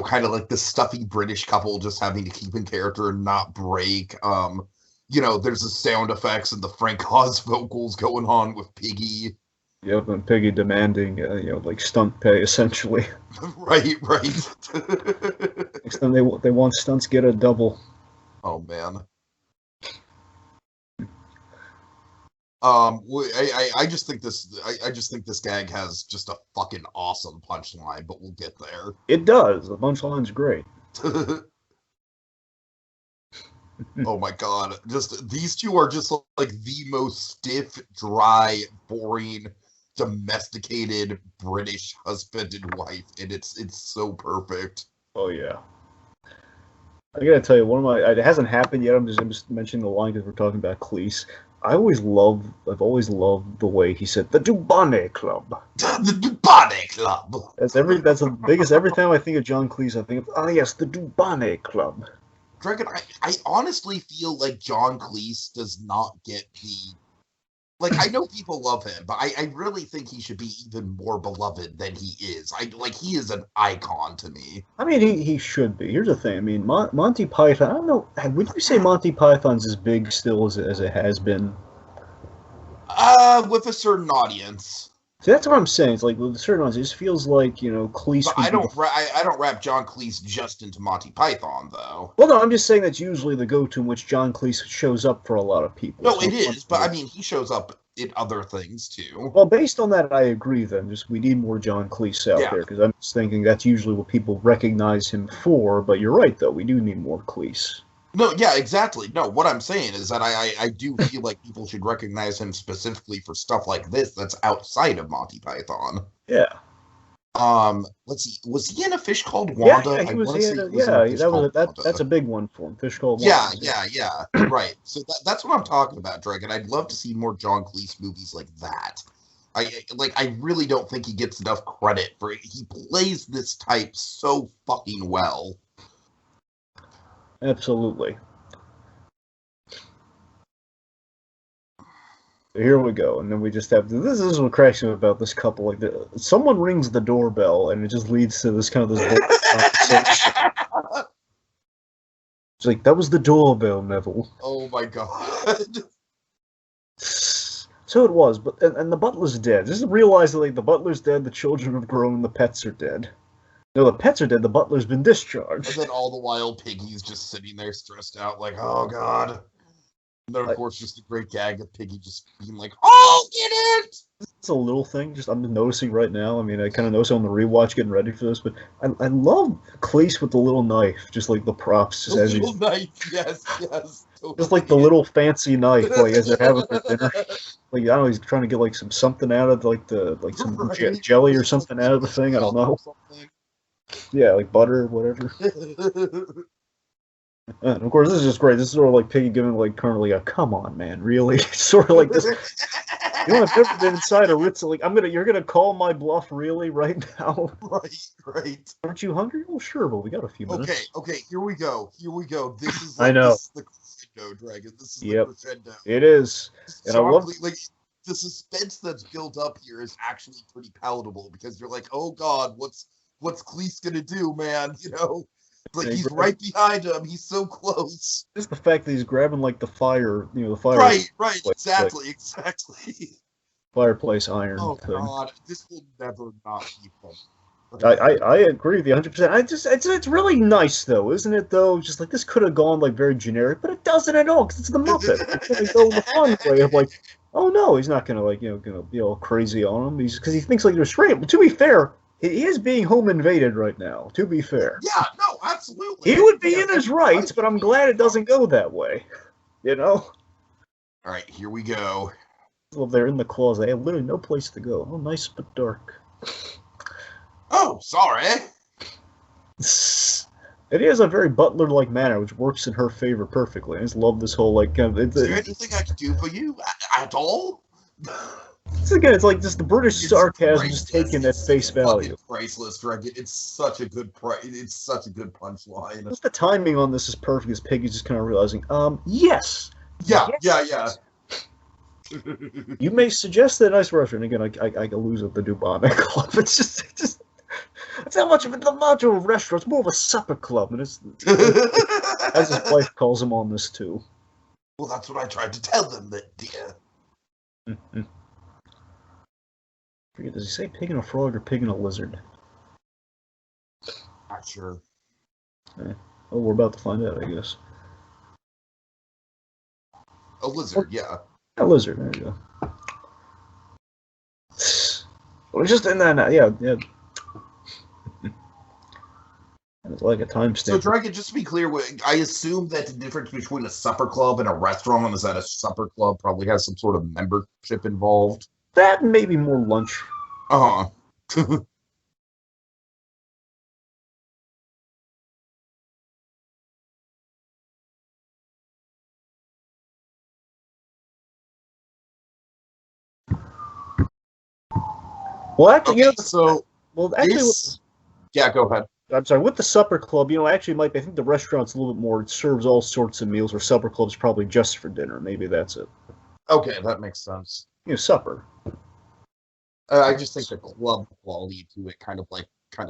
kind of like the stuffy British couple just having to keep in character and not break. There's the sound effects and the Frank Oz vocals going on with Piggy. Yep, and Piggy demanding, like stunt pay essentially. Right. Next time they want stunts, get a double. Oh man. I just think this gag has just a fucking awesome punchline, but we'll get there. It does. The punchline's great. Oh my God. Just these two are just like the most stiff, dry, boring, domesticated British husband and wife, and it's so perfect. Oh yeah. I gotta tell you, it hasn't happened yet. I'm just mentioning the line because we're talking about Cleese. I've always loved the way he said the Dubonnet Club. The Dubonnet Club. That's the biggest. Every time I think of John Cleese, I think of, oh yes, the Dubonnet Club. Dragon, I honestly feel like John Cleese does not get the. Like, I know people love him, but I really think he should be even more beloved than he is. He is an icon to me. I mean, he should be. Here's the thing. I mean, Monty Python, I don't know, would you say Monty Python's as big still as it has been? With a certain audience. See, that's what I'm saying. It's like, with a certain audience, it just feels like, Cleese... But I don't wrap John Cleese just into Monty Python, though. Well, no, I'm just saying that's usually the go-to in which John Cleese shows up for a lot of people. No, it is, but I mean, he shows up in other things, too. Well, based on that, I agree, then. We need more John Cleese out there, because I'm just thinking that's usually what people recognize him for, but you're right, though. We do need more Cleese. No, yeah, exactly. No, what I'm saying is that I do feel like people should recognize him specifically for stuff like this that's outside of Monty Python. Yeah. Let's see. Was he in A Fish Called Wanda? Yeah, that's a big one for him. Fish Called Wanda. Yeah. Right. So that's what I'm talking about, Dragon. I'd love to see more John Cleese movies like that. I really don't think he gets enough credit for it. He plays this type so fucking well. Absolutely. Here we go, and then we just have this is what cracks me about this couple. Like, someone rings the doorbell, and it just leads to this kind of conversation. It's like, that was the doorbell, Neville. Oh my God. So it was, but and the butler's dead. Just realize that, like, the butler's dead, the children have grown, the pets are dead. No, the pets are dead, the butler's been discharged. And then all the while, Piggy's just sitting there stressed out, like, oh God. And then, of course, just a great gag of Piggy just being like, oh, get it! It's a little thing, I'm noticing right now. I mean, I kind of noticed on the rewatch getting ready for this, but I love Cleese with the little knife, just like the props. Just the little knife, yes. Totally. Just like the little fancy knife, like as they're having their dinner. Like, I don't know, he's trying to get like something out of some jelly or something out of the thing. I don't know. Yeah, like butter or whatever. And of course, this is just great. This is sort of like Piggy giving like currently a come on, man, really? It's sort of like this. I've never been inside a Ritz. Like, you're gonna call my bluff, really, right now? Right. Aren't you hungry? Well, sure, but we got a few minutes. Okay. Here we go. This is. I know. This is the crescendo, Dragon. This is the crescendo. It is, and I love the suspense that's built up here is actually pretty palatable because you're like, oh God, what's Cleese gonna do, man? Like, he's right behind him. He's so close. Just the fact that he's grabbing like the fire, the fire. Right. Exactly. Fireplace iron. Oh thing. God, this will never not be fun. I agree with you 100%. It's really nice though, isn't it? Though, just like this could have gone like very generic, but it doesn't at all because it's the Muppet. It's gonna go the fun way of like, oh no, he's not gonna gonna be all crazy on him. Because he thinks like they're straight. But to be fair, he is being home invaded right now. To be fair. Yeah, no, absolutely. He would be in his rights, but I'm glad it doesn't go that way. You know? All right, here we go. Well, they're in the closet. They have literally no place to go. Oh, nice but dark. Oh, sorry. It has a very butler-like manner, which works in her favor perfectly. I just love this whole, like... Is there anything I can do for you at all? It's like just the British sarcasm just taken at face value. Priceless, Dragon. It's such a good It's such a good punchline. Just the timing on this is perfect, as Piggy's just kind of realizing, yes. Yeah. You may suggest a nice restaurant. Again, I lose at the Dubonic Club. It's just it's not much of a restaurant. It's more of a supper club, and it's as his wife calls him on this too. Well, that's what I tried to tell them, dear. Mm-hmm. Forget, does he say pig and a frog or pig and a lizard? Not sure. Oh, we're about to find out, I guess. A lizard, yeah. A lizard, there you go. We're just in that now, yeah. It's like a timestamp. So, Dragon, just to be clear, I assume that the difference between a supper club and a restaurant is that a supper club probably has some sort of membership involved. That and maybe more lunch. Uh-huh. Well, actually, okay, yeah, go ahead. I'm sorry, with the supper club, actually, I think the restaurant's a little bit more, it serves all sorts of meals, or supper club's probably just for dinner. Maybe that's it. Okay, that makes sense. Supper. I just think the club quality to it kind of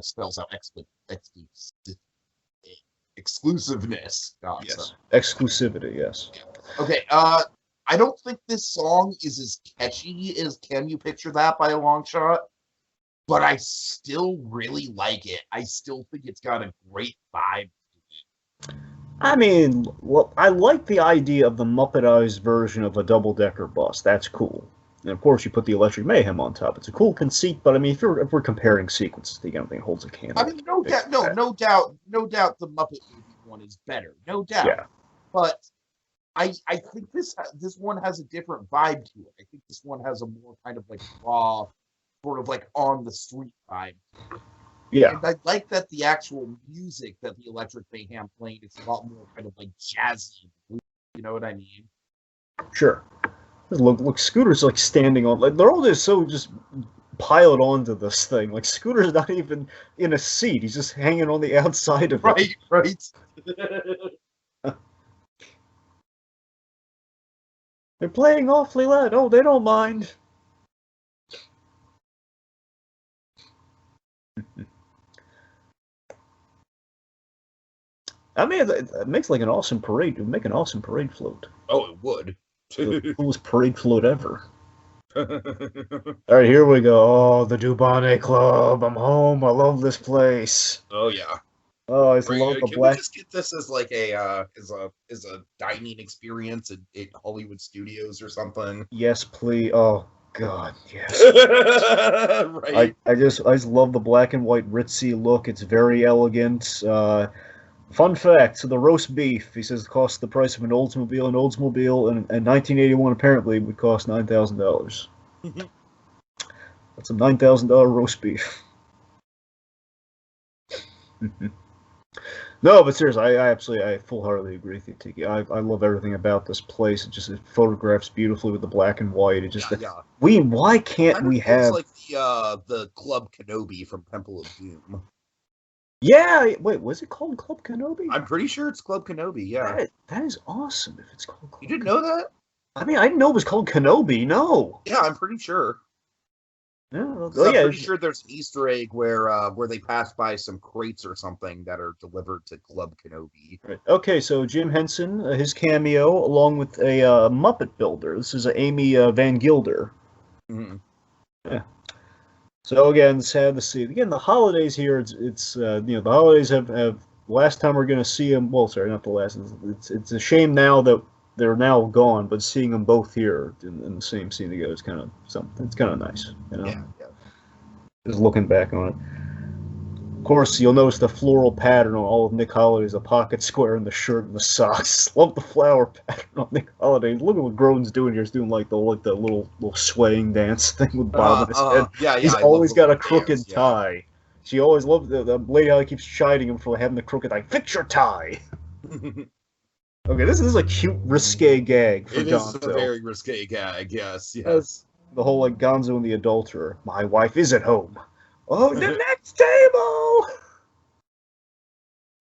spells out exclusiveness. Yes. Exclusivity, yes. Okay, I don't think this song is as catchy as Can You Picture That by a long shot. But I still really like it. I still think it's got a great vibe to it. I mean, I like the idea of the Muppetized version of a double-decker bus. That's cool. And of course, you put the Electric Mayhem on top. It's a cool conceit, but I mean, if we're comparing sequences, I don't think it holds a candle. I mean, no doubt, the Muppet movie one is better, no doubt. Yeah. But I think this one has a different vibe to it. I think this one has a more kind of like raw, sort of like on the street vibe. Yeah. And I like that the actual music that the Electric Mayhem played is a lot more kind of like jazzy. You know what I mean? Sure. Look, Scooter's like standing on, like they're all just piled onto this thing. Like Scooter's not even in a seat; he's just hanging on the outside of it. Right. They're playing awfully loud. Oh, they don't mind. I mean, it makes like an awesome parade. It would make an awesome parade float. Oh, it would. The coolest parade float ever. All right, here we go. Oh, the Dubonnet Club. I'm home. I love this place. Oh yeah. Oh, I love the Can black. we just get this as like a dining experience at Hollywood Studios or something? Yes, please. Oh God, yes. Right. I just love the black and white ritzy look. It's very elegant. Fun fact: so the roast beef, he says, cost the price of an Oldsmobile. An Oldsmobile in 1981 apparently would cost $9,000. That's a $9,000 roast beef. No, but seriously, I full-heartedly agree with you, Tiki. I love everything about this place. It photographs beautifully with the black and white. It just why can't we have like the Club Kenobi from Temple of Doom? Yeah, wait, was it called Club Kenobi? I'm pretty sure it's Club Kenobi, yeah. That is awesome if it's called Club You didn't know that? I mean, I didn't know it was called Kenobi, no. Yeah, I'm pretty sure. Yeah, I'm pretty sure there's an Easter egg where they pass by some crates or something that are delivered to Club Kenobi. Right. Okay, so Jim Henson, his cameo, along with a Muppet builder. This is Amy Van Gilder. Mm-hmm. Yeah. So again, sad to see. Again, the holidays here. It's the holidays have. Last time we're going to see them. Well, sorry, not the last. It's a shame now that they're now gone. But seeing them both here in the same scene together is kind of something. It's kind of nice. Yeah. Just looking back on it. Of course, you'll notice the floral pattern on all of Nick Holliday's, a pocket square in the shirt and the socks. Love the flower pattern on Nick Holliday. Look at what Grodin's doing here. He's doing like the little swaying dance thing with Bob in his head. Yeah, He's I always got a dance, crooked yeah. tie. She always loved the lady Holly keeps chiding him for having the crooked tie. Fix your tie. Okay, this is a cute, risque gag for Gonzo. It is a very risque gag, yes. The whole, like, Gonzo and the adulterer. My wife is at home. Oh, the next table!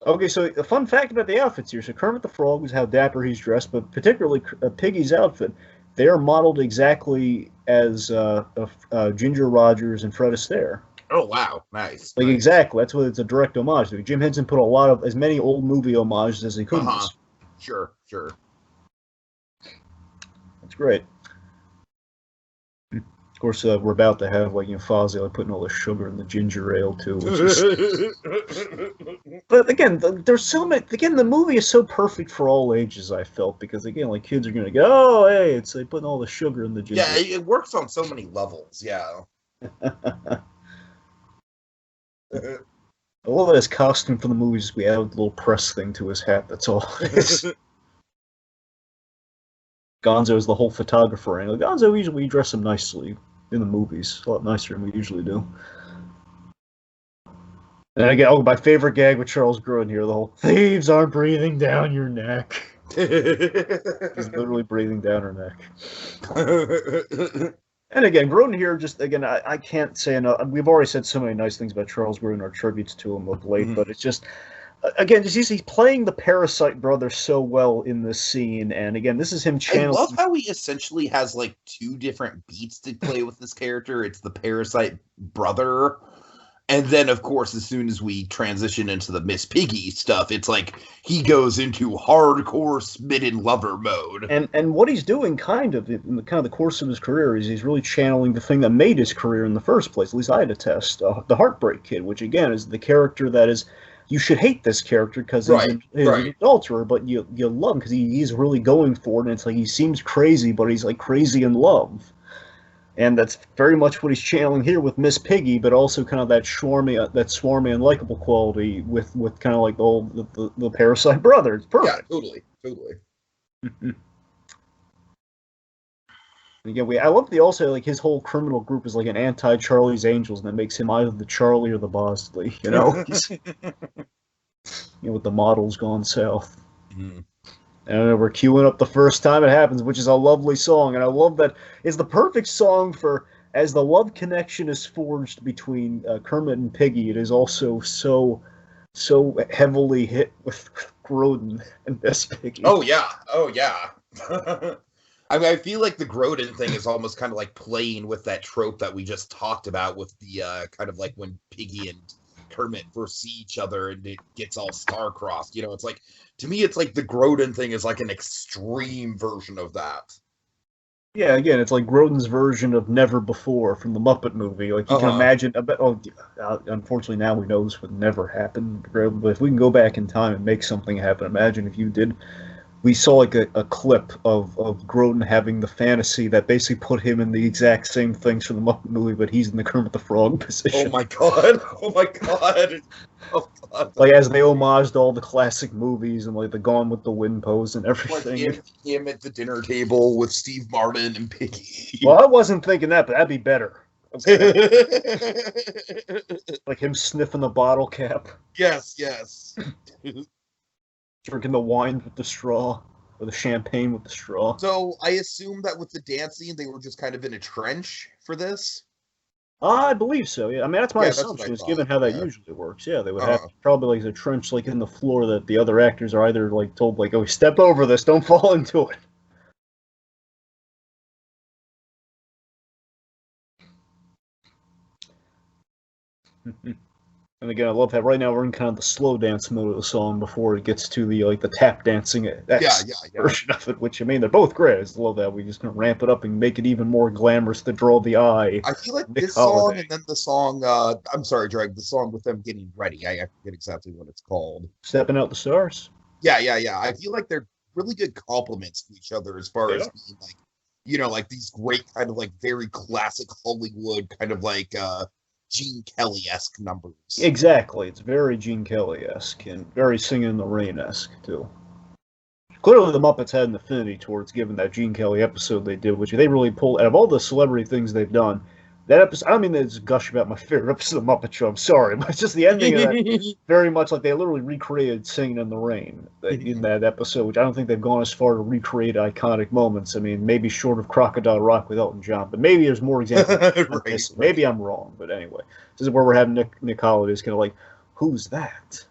Okay, so a fun fact about the outfits here. So Kermit the Frog is how dapper he's dressed, but particularly Piggy's outfit. They are modeled exactly as Ginger Rogers and Fred Astaire. Oh, wow. Nice. Like, exactly. That's what it's a direct homage to. Jim Henson put as many old movie homages as he could. Sure. That's great. Of course, we're about to have, like, Fozzie, like, putting all the sugar in the ginger ale, too. But, again, there's so many... Again, the movie is so perfect for all ages, I felt, because, again, like, kids are going to go, oh, hey, it's like putting all the sugar in the ginger ale. Yeah, it works on so many levels, yeah. I love that his costume for the movies, we added a little press thing to his hat, that's all. Gonzo is the whole photographer angle. Gonzo, usually we dress him nicely in the movies. A lot nicer than we usually do. And again, my favorite gag with Charles Grodin here, the whole, thieves aren't breathing down your neck. He's literally breathing down her neck. And again, Grodin here, I can't say enough. We've already said so many nice things about Charles Grodin, our tributes to him of late, but it's just, again, he's playing the Parasite brother so well in this scene, and again, this is him channeling. I love how he essentially has, like, two different beats to play with this character. It's the Parasite brother, and then, of course, as soon as we transition into the Miss Piggy stuff, it's like he goes into hardcore smitten lover mode. And what he's doing, kind of in the course of his career, is he's really channeling the thing that made his career in the first place. At least I attest. The Heartbreak Kid, which again is the character that is. You should hate this character because he's an adulterer, but you love him because he's really going for it. And it's like he seems crazy, but he's like crazy in love. And that's very much what he's channeling here with Miss Piggy, but also kind of that swarmy and likable quality with kind of like the Parasite brother. It's perfect. Yeah, totally. Again, I love also like his whole criminal group is like an anti-Charlie's Angels, and that makes him either the Charlie or the Bosley. With the models gone south. Mm. And we're queuing up the first time it happens, which is a lovely song. And I love that it's the perfect song for, as the love connection is forged between Kermit and Piggy, it is also so heavily hit with Grodin and Miss Piggy. Oh, yeah. I mean, I feel like the Grodin thing is almost kind of like playing with that trope that we just talked about with the kind of like when Piggy and Kermit first see each other and it gets all star-crossed. It's like, to me, it's like the Grodin thing is like an extreme version of that. Yeah, again, it's like Grodin's version of Never Before from the Muppet movie. Like, you can imagine, unfortunately now we know this would never happen, but if we can go back in time and make something happen, imagine if you did. We saw like a clip of Grodin having the fantasy that basically put him in the exact same things from the Muppet movie, but he's in the Kermit the Frog position. Oh my god! Like, as they homaged all the classic movies and like the Gone with the Wind pose and everything. Like him at the dinner table with Steve Martin and Piggy. Well, I wasn't thinking that, but that'd be better. Okay. Like him sniffing the bottle cap. Yes. Drinking the wine with the straw, or the champagne with the straw. So I assume that with the dancing, they were just kind of in a trench for this? I believe so, yeah. I mean, that's my assumption, is given how that usually works. Yeah, they would have probably like a trench like in the floor that the other actors are either like told, like, oh, step over this, don't fall into it. And again, I love how right now we're in kind of the slow dance mode of the song before it gets to the the tap dancing version of it. Which, I mean, they're both great. I just love that we just gonna ramp it up and make it even more glamorous to draw the eye. I feel like this song and then the song. I'm sorry, Drake. The song with them getting ready. I forget exactly what it's called. Stepping Out the Stars. Yeah. I feel like they're really good compliments to each other as far as being like, like these great kind of like very classic Hollywood kind of like Gene Kelly-esque numbers. Exactly. It's very Gene Kelly-esque and very Singing in the Rain-esque, too. Clearly, the Muppets had an affinity towards giving that Gene Kelly episode they did, which they really pulled out of all the celebrity things they've done. That episode, I don't mean to just gush about my favorite episode of the Muppet Show, I'm sorry, but it's just the ending of that, very much like they literally recreated Singing in the Rain in that episode, which I don't think they've gone as far to recreate iconic moments. I mean, maybe short of Crocodile Rock with Elton John, but maybe there's more examples. Right. Maybe I'm wrong, but anyway. This is where we're having Nick Holliday's kind of like, who's that?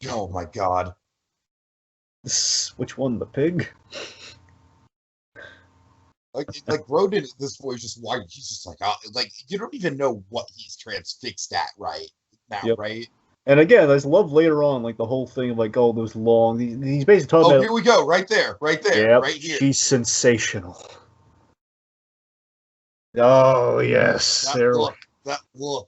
Oh my god. Which one, the pig? Like Grodin at this point is just why he's just like you don't even know what he's transfixed at right now, right? And again, I just love later on, like the whole thing of like, oh, those long. He's basically talking about. Oh, here we go, right there, right here. She's sensational. Oh yes, that look.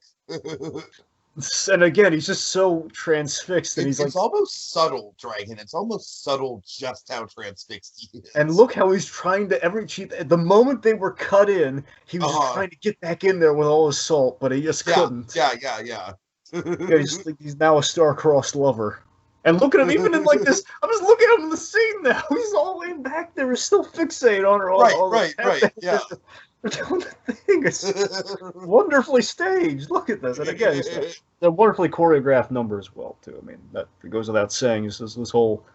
And again, he's just so transfixed, and it's almost subtle, Dragon. It's almost subtle just how transfixed he is. And look how he's trying to the moment they were cut in, he was trying to get back in there with all his salt, but he just couldn't. Yeah. He's now a star-crossed lover. And look at him, even in like this. I'm just looking at him in the scene now. He's all the way back there. He's still fixated on her. Right. Yeah. They're doing the thing. It's wonderfully staged. Look at this. And again, it's a wonderfully choreographed number as well, too. I mean, that goes without saying. It's this whole.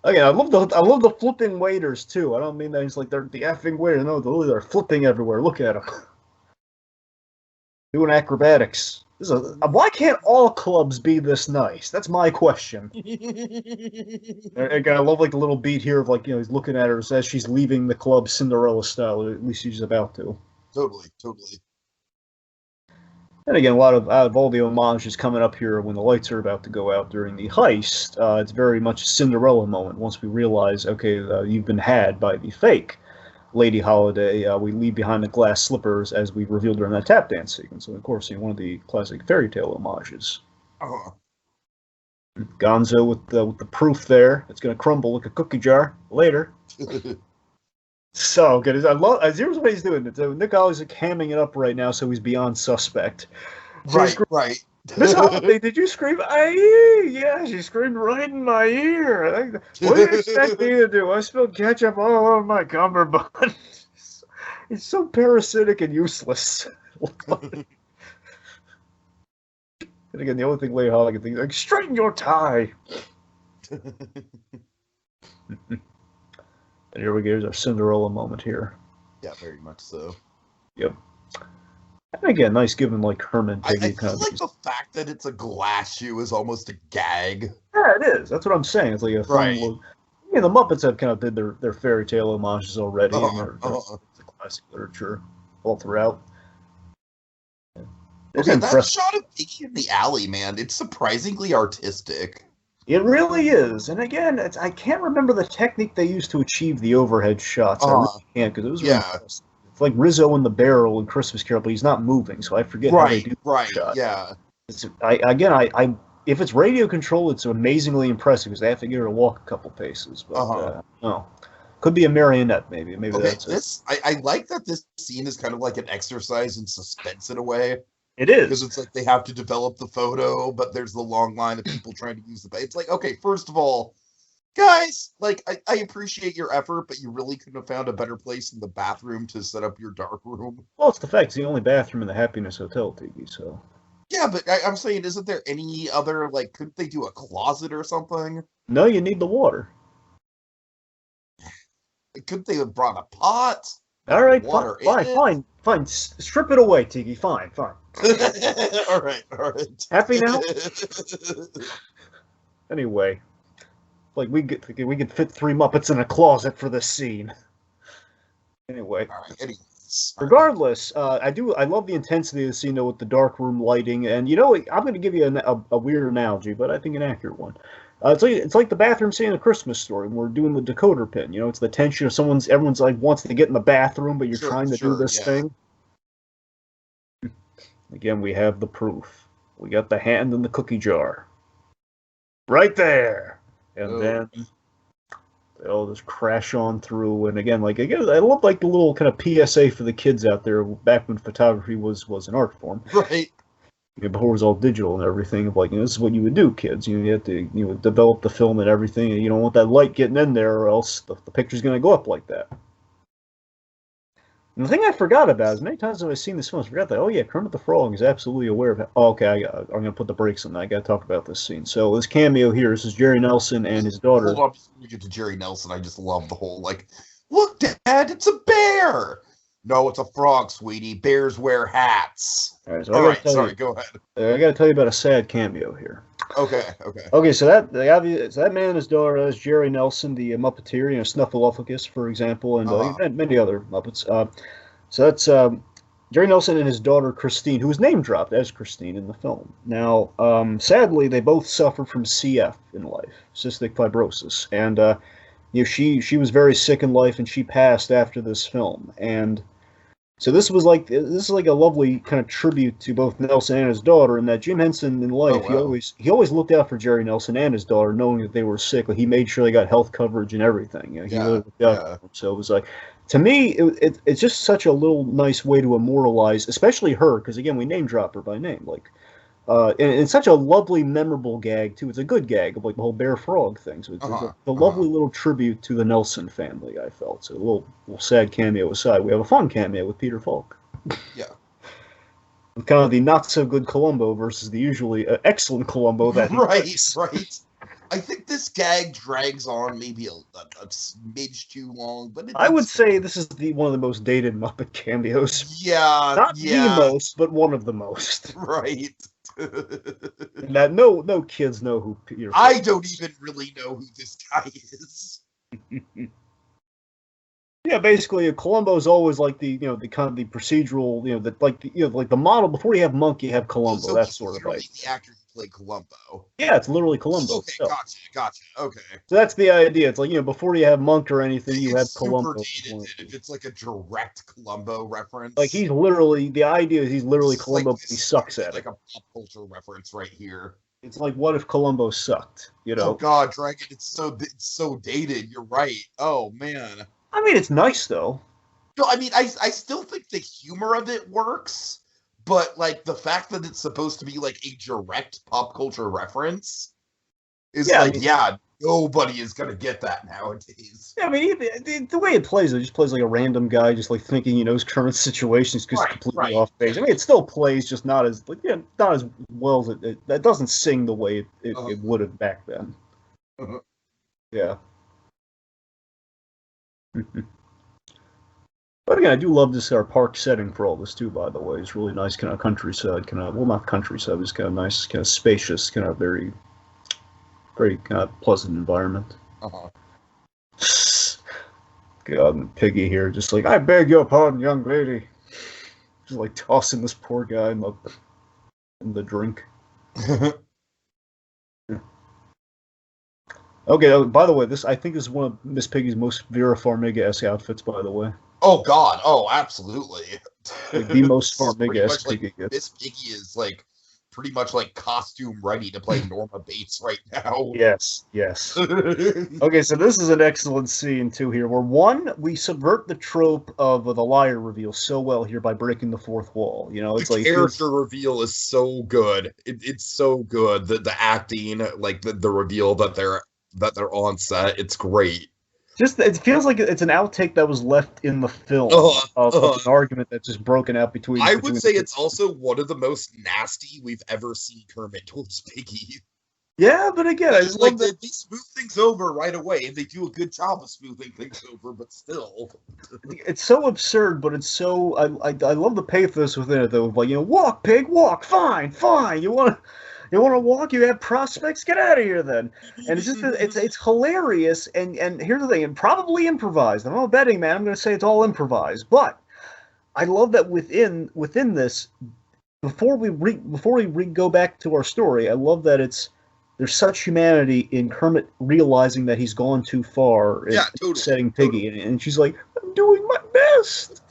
Again, I love the flipping waiters too. I don't mean that he's like they're the effing waiter. No, they're flipping everywhere. Look at them doing acrobatics. Why can't all clubs be this nice? That's my question. Again, I love like the little beat here of like, he's looking at her as she's leaving the club Cinderella style, or at least she's about to. Totally. And again, out of all the homages coming up here when the lights are about to go out during the heist, it's very much a Cinderella moment once we realize, okay, you've been had by the fake Lady Holiday. We leave behind the glass slippers as we revealed during that tap dance sequence. And of course, one of the classic fairy tale homages. Gonzo with the proof there. It's going to crumble like a cookie jar later. So good. Here's what he's doing. Nick Holliday's like hamming it up right now, so he's beyond suspect. Right. Miss Holiday, did you scream? Yeah, she screamed right in my ear. What do you expect me to do? I spilled ketchup all over my cummerbund. It's so parasitic and useless. And again, the only thing Lady Holiday can think is like, straighten your tie. And here we go. Here's our Cinderella moment here. Yeah, very much so. Yep. And again, nice given like Herman Piggy. I feel like the fact that it's a glass shoe is almost a gag. Yeah, it is. That's what I'm saying. It's like a fun look. The Muppets have kind of did their fairy tale homages already. And they're classic literature all throughout. Okay, that shot of Piggy in the alley, man, it's surprisingly artistic. It really is. And again, I can't remember the technique they used to achieve the overhead shots. I really can't, because it was really impressive. It's like Rizzo in the barrel in Christmas Carol, but he's not moving, so I forget how they do that shot. Yeah. If it's radio controlled, it's amazingly impressive because they have to get her to walk a couple paces. But no, could be a marionette, maybe. Maybe that's it. I like that this scene is kind of like an exercise in suspense in a way. It is, because it's like they have to develop the photo, but there's the long line of people trying to use the. It's like, okay, first of all, guys, like I appreciate your effort, but you really couldn't have found a better place in the bathroom to set up your dark room. Well, it's the fact it's the only bathroom in the Happiness Hotel, Tiki. So. Yeah, but I'm saying, isn't there any other, like, couldn't they do a closet or something? No, you need the water. Couldn't they have brought a pot? All right, fine. Strip it away, Tiki. Fine. All right. Happy now? Anyway, like we could fit 3 Muppets in a closet for this scene. Anyway. All right. Regardless, I love the intensity of the scene though with the dark room lighting, and I'm going to give you a weird analogy, but I think an accurate one. It's like the bathroom scene in A Christmas Story when we're doing the decoder pin. It's the tension of everyone's like wants to get in the bathroom, but you're trying to do this thing. Again, we have the proof. We got the hand in the cookie jar, right there, and then. They'll just crash on through, and again, I love like the little kind of PSA for the kids out there back when photography was an art form. Right. before it was all digital and everything. Of like, this is what you would do, kids. You have to develop the film and everything, and you don't want that light getting in there, or else the picture's going to go up like that. And the thing I forgot about is many times I've seen this film, I forgot that, oh yeah, Kermit the Frog is absolutely aware of it. Oh, okay, I'm going to put the brakes on that. I got to talk about this scene. So this cameo here, this is Jerry Nelson and his daughter. Hold on, before we get to Jerry Nelson, I just love the whole, like, look, Dad, it's a bear! No, it's a frog, sweetie. Bears wear hats. All right, sorry, go ahead. I got to tell you about a sad cameo here. Okay. Okay, so that man and his daughter, that's Jerry Nelson, the Muppeteer, Snuffleupagus, for example, and many other Muppets. So that's Jerry Nelson and his daughter Christine, who was name dropped as Christine in the film. Now, sadly, they both suffered from CF in life, cystic fibrosis, and she was very sick in life, and she passed after this film, and. So this is like a lovely kind of tribute to both Nelson and his daughter, in that Jim Henson in life, he always looked out for Jerry Nelson and his daughter, knowing that they were sick. Like, he made sure they got health coverage and everything. He really looked out for them. So it was like, to me, it's just such a little nice way to immortalize, especially her, because again, we name drop her by name, like. And it's such a lovely, memorable gag, too. It's a good gag of, like, the whole bear frog thing. So it's a lovely little tribute to the Nelson family, I felt. So a little sad cameo aside, we have a fun cameo with Peter Falk. Yeah. Kind of the not-so-good Columbo versus the usually excellent Columbo that he plays. Right. I think this gag drags on maybe a smidge too long, but I would say this is one of the most dated Muppet cameos. Yeah. Not the most, but one of the most. Right. That no kids know who Peter Falk I don't even really know who this guy is. Yeah, basically, Columbo is always like the kind of the procedural, like the model. Before you have Monk, you have Columbo. So that's sort of right. The actor who played Columbo. Yeah, it's literally Columbo. Okay, gotcha. Okay. So that's the idea. It's like, before you have Monk or anything, you have Columbo. If it's like a direct Columbo reference. Like, the idea is he's literally Columbo, but he sucks at it. Like a pop culture reference right here. It's like, what if Columbo sucked? Oh God, Dragon, it's so dated. You're right. Oh man. I mean, it's nice though. No, I mean, I still think the humor of it works, but like the fact that it's supposed to be like a direct pop culture reference is nobody is gonna get that nowadays. Yeah, I mean, the way it plays, it just plays like a random guy, just like thinking, his current situations because completely off base. I mean, it still plays, just not as well as that doesn't sing the way it would have back then. Yeah. But again, I do love this park setting for all this too. By the way, it's really nice, kind of countryside, not countryside, it's kind of nice, kind of spacious, kind of very, very kind of pleasant environment. God, and Piggy here, just like, I beg your pardon, young lady, just like tossing this poor guy in the drink. Okay, by the way, I think this is one of Miss Piggy's most Vera Farmiga-esque outfits, by the way. Oh, God. Oh, absolutely. Like, the most Farmiga-esque Piggy gets. Miss Piggy is, like, pretty much, like, costume ready to play Norma Bates right now. Yes. Okay, so this is an excellent scene, too, here, where, one, we subvert the trope of the liar reveal so well here by breaking the fourth wall. It's the like... character reveal is so good. It's so good. The acting, like, the reveal that they're on set, it's great. Just, it feels like it's an outtake that was left in the film of an argument that's just broken out between... I would say it's also one of the most nasty we've ever seen Kermit towards Piggy. Yeah, but again, I just love that... They smooth things over right away, and they do a good job of smoothing things over, but still. It's so absurd, but it's so... I love the pathos within it, though. Like, walk, pig, walk, fine. You want to walk? You have prospects? Get out of here, then. And it's just it's hilarious. And here's the thing, and probably improvised. I'm not a betting man. I'm going to say it's all improvised. But I love that within this, before we go back to our story, I love that there's such humanity in Kermit realizing that he's gone too far in setting Piggy, and she's like, I'm doing my best.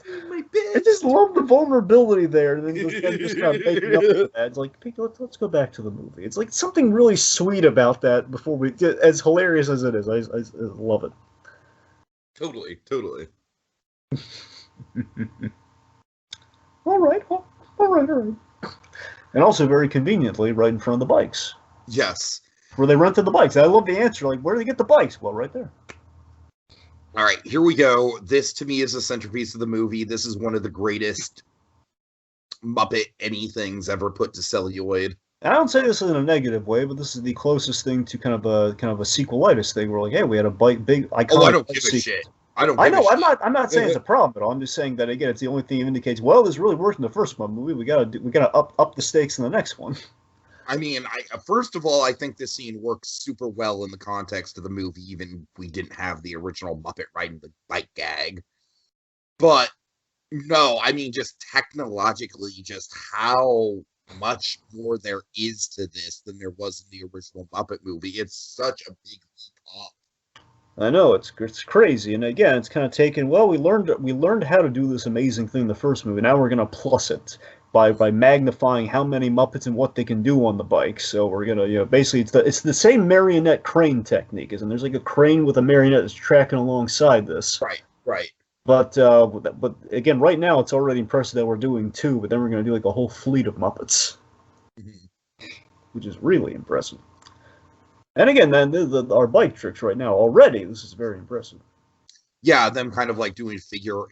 I just love the vulnerability there, and then just kind of making up for that. It's like, Piggy, let's go back to the movie. It's like something really sweet about that. Before we, as hilarious as it is, I love it. Totally. All right. And also, very conveniently, right in front of the bikes. Yes. Where they rented the bikes. I love the answer. Like, where do they get the bikes? Well, right there. All right, here we go. This, to me, is the centerpiece of the movie. This is one of the greatest Muppet anythings ever put to celluloid. I don't say this in a negative way, but this is the closest thing to kind of a sequelitis thing. Where like, hey, we had a big iconic. Oh, I don't give a shit. I know. I'm not saying it's a problem at all. I'm just saying that again, it's the only thing that indicates. Well, this really worked in the first one movie. We gotta up the stakes in the next one. I mean, first of all, I think this scene works super well in the context of the movie. Even we didn't have the original Muppet riding the bike gag, but no, I mean, just technologically, just how much more there is to this than there was in the original Muppet movie. It's such a big leap up. I know it's crazy, and again, it's kind of taken. Well, we learned how to do this amazing thing in the first movie. Now we're gonna plus it by magnifying how many Muppets and what they can do on the bike. So we're gonna basically it's the same marionette crane technique, isn't there's like a crane with a marionette that's tracking alongside this. Right. But again, right now it's already impressive that we're doing two, but then we're going to do like a whole fleet of Muppets, which is really impressive. And again, then our bike tricks right now already, this is very impressive. Yeah, them kind of like doing figure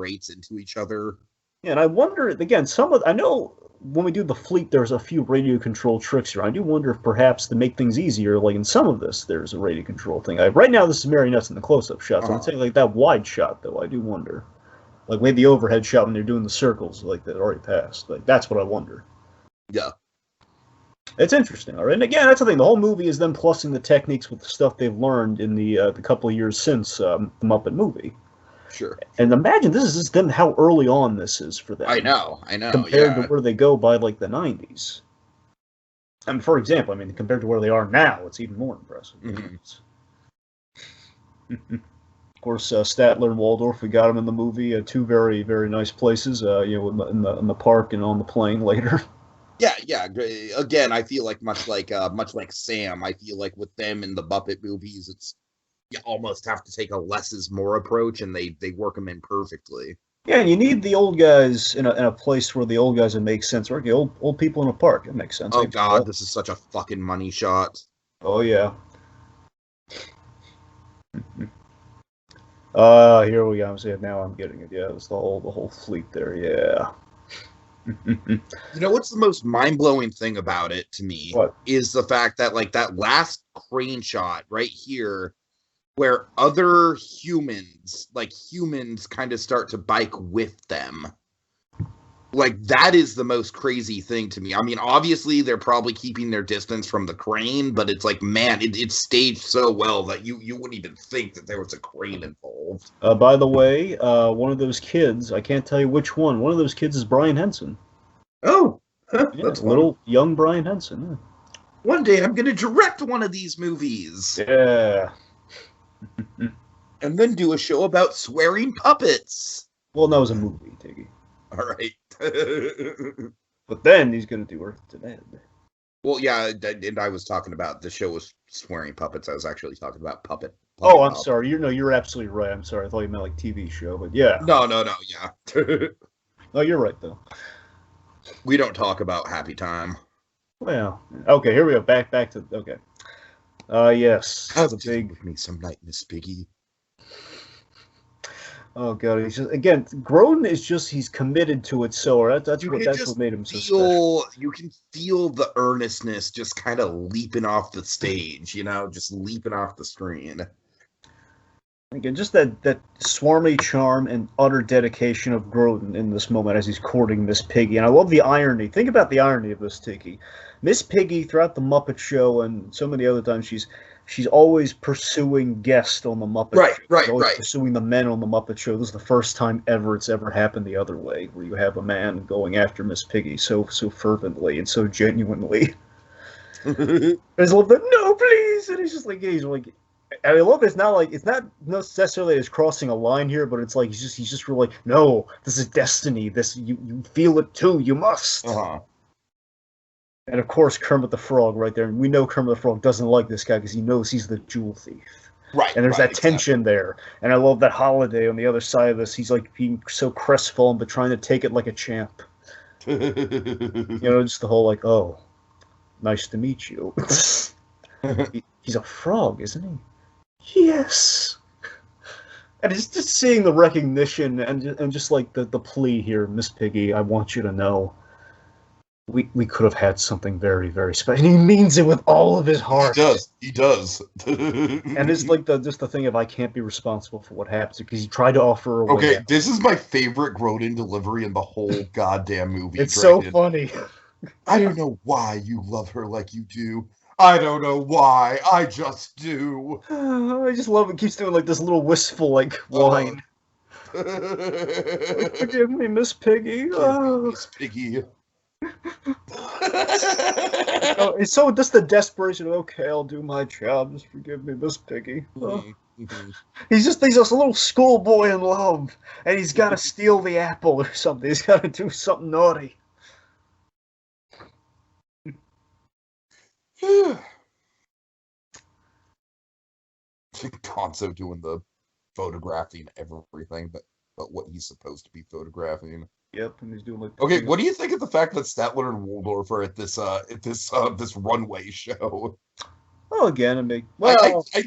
eights into each other. Yeah, and I wonder again, I know when we do the fleet, there's a few radio control tricks here. I do wonder if perhaps to make things easier, like in some of this, there's a radio control thing. Right now, this is marionettes in the close-up shots. I'm saying like that wide shot, though. I do wonder, like maybe the overhead shot when they're doing the circles, like that already passed. Like that's what I wonder. Yeah, it's interesting. All right, and again, that's the thing. The whole movie is them plussing the techniques with the stuff they've learned in the couple of years since the Muppet movie. Sure. And imagine this is just them how early on this is for them. I know. Compared to where they go by like the 90s. And for example, I mean, compared to where they are now, it's even more impressive. Of course, Statler and Waldorf, we got them in the movie. Two very, very nice places. In the park and on the plane later. Yeah. Again, I feel like much like Sam. I feel like with them in the Muppet movies, it's you almost have to take a less is more approach, and they work them in perfectly. Yeah, and you need the old guys in a place where the old guys would make sense. Okay, old people in a park, it makes sense. Oh God, this is such a fucking money shot. Oh yeah. Here we go. I'm saying now I'm getting it. Yeah, it's the whole fleet there. Yeah. You know what's the most mind-blowing thing about it to me? What? Is the fact that like that last crane shot right here, where other humans kind of start to bike with them. Like, that is the most crazy thing to me. I mean, obviously, they're probably keeping their distance from the crane, but it's like, man, it's staged so well that you wouldn't even think that there was a crane involved. By the way, one of those kids, I can't tell you which one of those kids is Brian Henson. Oh, yeah, that's little young Brian Henson. Yeah. One day I'm going to direct one of these movies. Yeah. And then do a show about swearing puppets. Well, that was a movie, Tiggy. All right. But then he's going to do Earth to Ned. Well, yeah, and I was talking about the show was swearing puppets. I was actually talking about puppet. Oh, I'm sorry. You're absolutely right. I'm sorry. I thought you meant like TV show, but yeah. No, yeah. No, you're right though. We don't talk about Happy Time. Well, okay. Here we go. Back to okay. Yes. Have a big with me some night, Miss Piggy. Oh god, he's just again. Grodin is just—he's committed to it. So that's what made him so special. You can feel the earnestness just kind of leaping off the stage, just leaping off the screen. Again, just that swarmy charm and utter dedication of Grodin in this moment as he's courting Miss Piggy, and I love the irony. Think about the irony of this, Tiki. Miss Piggy, throughout the Muppet Show and so many other times, she's always pursuing guests on the Muppet Show. Right. Pursuing the men on the Muppet Show. This is the first time it's ever happened the other way, where you have a man going after Miss Piggy so fervently and so genuinely. There's a little bit, no, please, and he's like. And I love it. It's not necessarily as crossing a line here, but it's like he's just really like, no, this is destiny. This you feel it too. You must. Uh-huh. And of course, Kermit the Frog right there. And we know Kermit the Frog doesn't like this guy because he knows he's the jewel thief. Right. And there's that tension there. And I love that Holiday on the other side of this. He's like being so crestfallen, but trying to take it like a champ. You know, just the whole like, oh, nice to meet you. He's a frog, isn't he? Yes. And it's just seeing the recognition and just like the plea here, Miss Piggy, I want you to know, we could have had something very, very special. And he means it with all of his heart. He does. And it's like just the thing of I can't be responsible for what happens because he tried to offer her a way Okay, out. this is my favorite Grodin delivery in the whole goddamn movie. It's so funny. I don't know why you love her like you do. I don't know why. I just do. I just love it. Keeps doing like this little wistful like whine. Forgive me, Miss Piggy. Miss Piggy. It's so just the desperation of okay, I'll do my job. Just forgive me, Miss Piggy. He's a little schoolboy in love, and he's got to steal the apple or something. He's got to do something naughty. Gonzo doing the photographing everything, but what he's supposed to be photographing. Yep, and he's doing like. Okay, what do you think of the fact that Statler and Waldorf are at this runway show? Well, again, I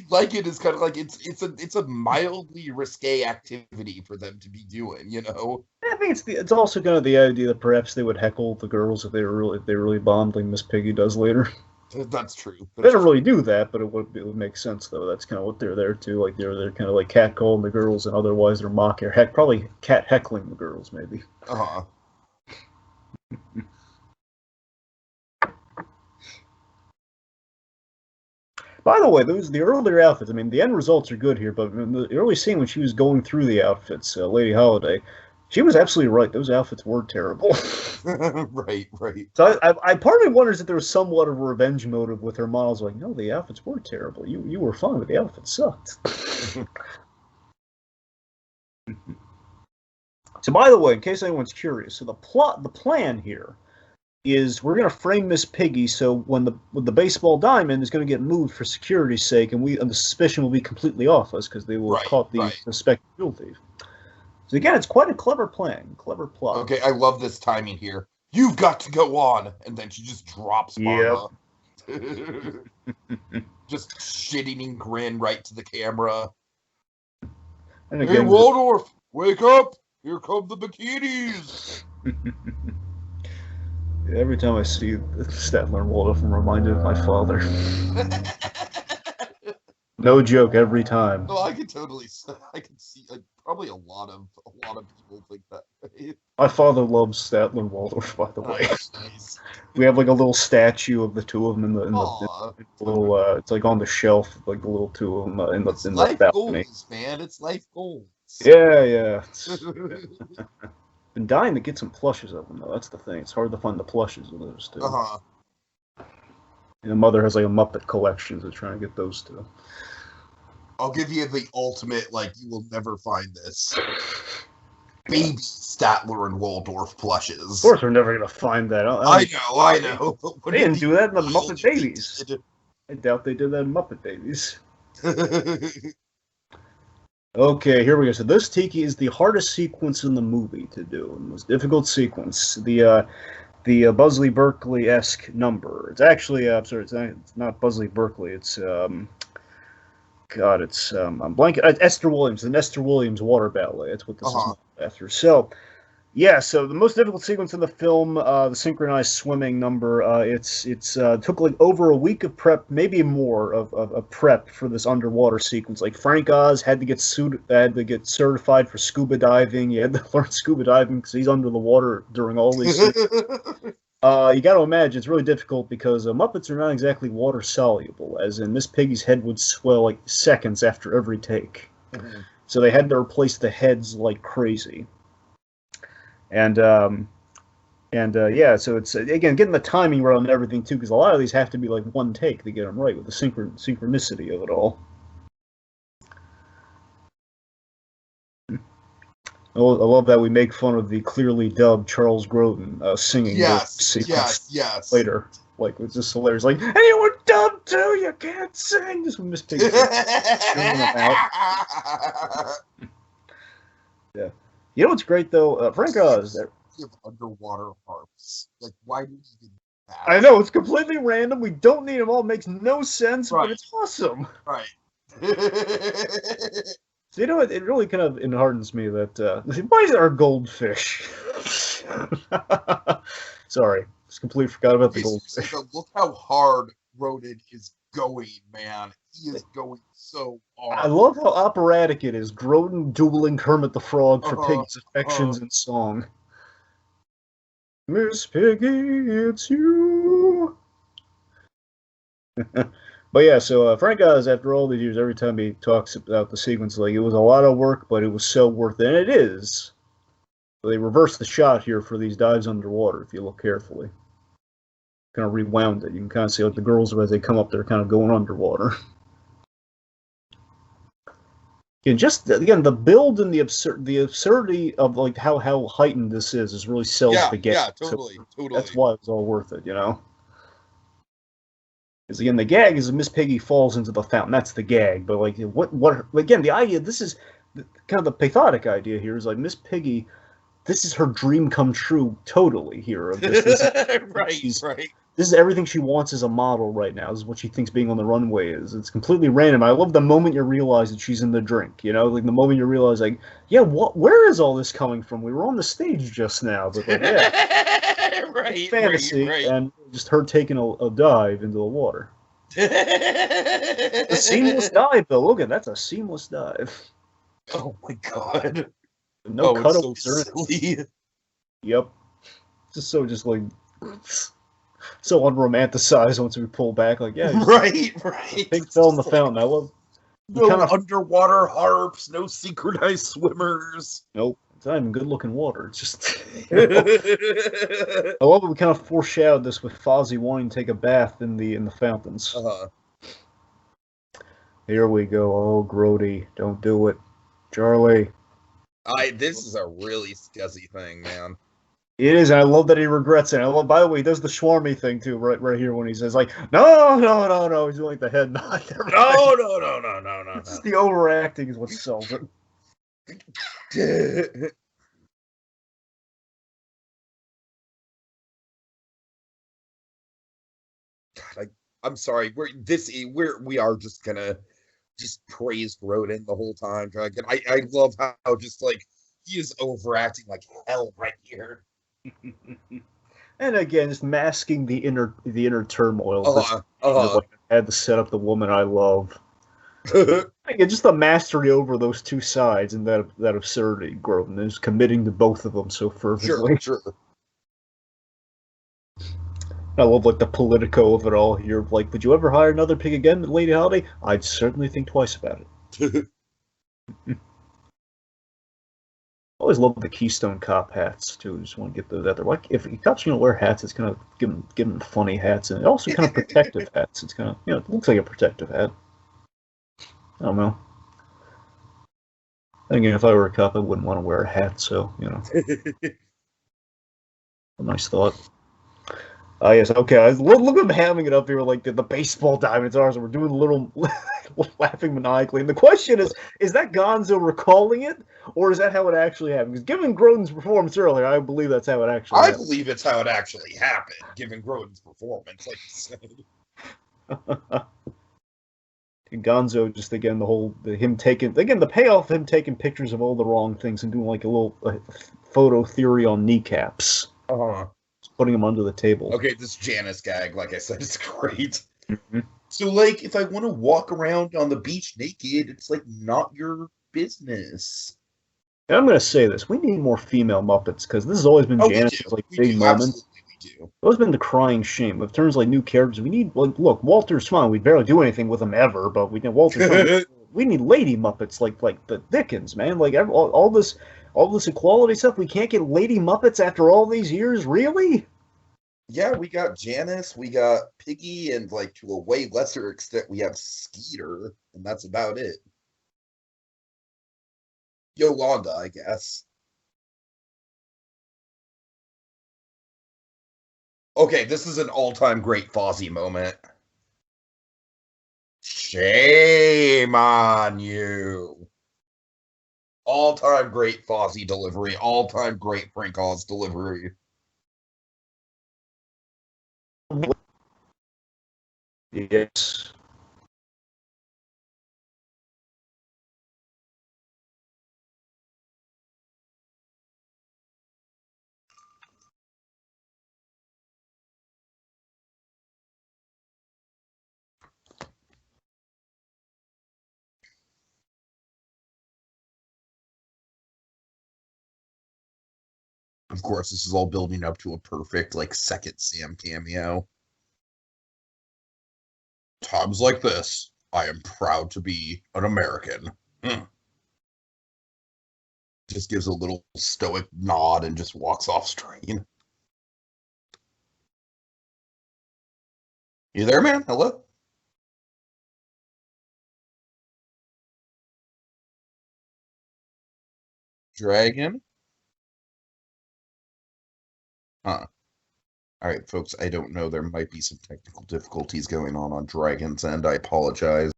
like it as kind of like it's a mildly risque activity for them to be doing, you know. I think it's also kind of the idea that perhaps they would heckle the girls if they really bombed like Miss Piggy does later. That's true. They don't really do that, but it would make sense though. That's kind of what they're there to. Like they're kind of like catcalling the girls, and otherwise they're mocking or probably cat heckling the girls, maybe. By the way, those the earlier outfits. I mean, the end results are good here, but in the early scene when she was going through the outfits, Lady Holiday, she was absolutely right. Those outfits were terrible. Right. So I part of me wonders if there was somewhat of a revenge motive with her models. Like, no, the outfits were terrible. You were fine, but the outfits sucked. So, by the way, in case anyone's curious, so the plan here is we're going to frame Miss Piggy so when the baseball diamond is going to get moved for security's sake, and the suspicion will be completely off us because they will have caught the suspected jewel thief. So again, it's quite a clever plan, clever plot. Okay, I love this timing here. You've got to go on, and then she just drops Mama. Yep. Just shit-eating grin right to the camera. And again, hey, Waldorf, wake up! Here come the bikinis! Every time I see Statler and Waldorf, I'm reminded of my father. No joke, every time. No, I can see like probably a lot of people think that. My father loves Statler and Waldorf, by the way. Nice. We have like a little statue of the two of them in the little. It's like on the shelf, like the little two of them in the balcony. Goals, man, it's life goals. Yeah. Been dying to get some plushes of them though. That's the thing. It's hard to find the plushes of those two. And the mother has like a Muppet collection, so trying to get those two. I'll give you the ultimate, like, you will never find this. Baby Statler and Waldorf plushes. Of course we're never going to find that. I know. They didn't do that in the Muppet Babies. I doubt they did that in Muppet Babies. Okay, here we go. So this Tiki is the hardest sequence in the movie to do. The most difficult sequence. The Buzzley Berkeley-esque number. It's actually, I'm sorry, it's not Buzzley Berkeley. It's, I'm blanking. Esther Williams, the Esther Williams Water Ballet. That's what this is after. So, yeah. So the most difficult sequence in the film, the synchronized swimming number. It took like over a week of prep, maybe more of prep for this underwater sequence. Like Frank Oz had to get certified for scuba diving. He had to learn scuba diving because he's under the water during all these. You got to imagine it's really difficult because Muppets are not exactly water soluble, as in Miss Piggy's head would swell like seconds after every take. Mm-hmm. So they had to replace the heads like crazy. And so it's again getting the timing right on everything too, because a lot of these have to be like one take to get them right with the synchronicity of it all. I love that we make fun of the clearly dubbed Charles Grodin singing. Yes. Later, like it's just hilarious. Like, and you were dubbed too. You can't sing. Just Miss Piggy. Yeah. You know what's great though? Frank Oz. of underwater harps? Like, why do you even do that? I know, it's completely random. We don't need them all. It makes no sense, Right. but it's awesome. Right. So, you know what? It really kind of enhardens me that, why is there a goldfish? Sorry. Just completely forgot about the goldfish. Look how hard Grodin is going, man. He is going so hard. I love how operatic it is. Grodin dueling Kermit the Frog for Piggy's affections and song. Miss Piggy, it's you. But yeah, so Frank Oz, after all these years, every time he talks about the sequence, like, it was a lot of work, but it was so worth it. And it is. They reversed the shot here for these dives underwater, if you look carefully. Kind of rewound it. You can kind of see, like, the girls, as they come up, they're kind of going underwater. And just, again, the build and the absurdity of, like, how heightened this is really sells the game. Yeah, totally, totally. That's why it's all worth it, you know? Because, again, the gag is Miss Piggy falls into the fountain. That's the gag. But, like, again, the idea, this is kind of the pathetic idea here, is, like, Miss Piggy, this is her dream come true totally here. Of this right. This is everything she wants as a model right now. This is what she thinks being on the runway is. It's completely random. I love the moment you realize that she's in the drink, you know? Like, the moment you realize, like, yeah, where is all this coming from? We were on the stage just now, but, like, yeah. Right, fantasy, right. And just her taking a dive into the water. A seamless dive, though. Look at that's a seamless dive. Oh my god! No cutaways so silly. Yep. Just like so unromanticized once we pull back. Like, yeah, right. Pig fell in the fountain. I love no underwater harps, no synchronized swimmers. Nope. It's not even good-looking water. It's just... You know, I love that we kind of foreshadowed this with Fozzie wanting to take a bath in the fountains. Here we go. Oh, Grody, don't do it. Charlie. This is a really scuzzy thing, man. It is, and I love that he regrets it. I love, by the way, he does the Schwarmy thing, too, right here when he says, like, no. He's doing, like, the head nod. No. It's the overacting is what sells it. God, I'm sorry. We are just gonna just praise Grodin the whole time. I love how just like he is overacting like hell right here. And again, just masking the inner turmoil. I had to set up the woman I love. Again, just the mastery over those two sides and that absurdity. Grodin is committing to both of them so fervently. Sure. I love like the politico of it all here. Like, would you ever hire another pig again, Lady Holiday? I'd certainly think twice about it. I always love the Keystone Cop hats too. Just want to get those out there. Like, if cops wear hats, it's kind of give them funny hats and also kind of protective hats. It's kind of it looks like a protective hat. I don't know. Again, if I were a cop, I wouldn't want to wear a hat. So a nice thought. Yes, okay. Look at him having it up here like the baseball dive in his arms, and we're doing a little laughing maniacally. And the question is that Gonzo recalling it, or is that how it actually happened? Because given Grodin's performance earlier, I believe that's how it actually happened. I believe it's how it actually happened, given Grodin's performance, like you said. And Gonzo, just again, the payoff of him taking pictures of all the wrong things and doing like a little photo theory on kneecaps. Putting them under the table. Okay, this Janice gag, like I said, is great. Mm-hmm. So, like, if I want to walk around on the beach naked, it's, like, not your business. And I'm going to say this. We need more female Muppets, because this has always been Janice's, like, big moment. Absolutely, we do. It's always been the crying shame. If terms like new characters, we need, like, look, Walter's fine. We barely do anything with him ever, but we need Walter's fine. We need lady Muppets, like the Dickens, man. Like, all this equality stuff. We can't get lady Muppets after all these years? Really? Yeah, we got Janice, we got Piggy, and, like, to a way lesser extent, we have Skeeter, and that's about it. Yolanda, I guess. Okay, this is an all-time great Fozzie moment. Shame on you. All-time great Fozzie delivery. All-time great Frank Oz delivery. Yes. Of course, this is all building up to a perfect, like, second Sam cameo. Times like this, I am proud to be an American. Just gives a little stoic nod and just walks off screen. You there, man? Hello? Dragon? Huh. Alright, folks, I don't know. There might be some technical difficulties going on Dragon's end. I apologize.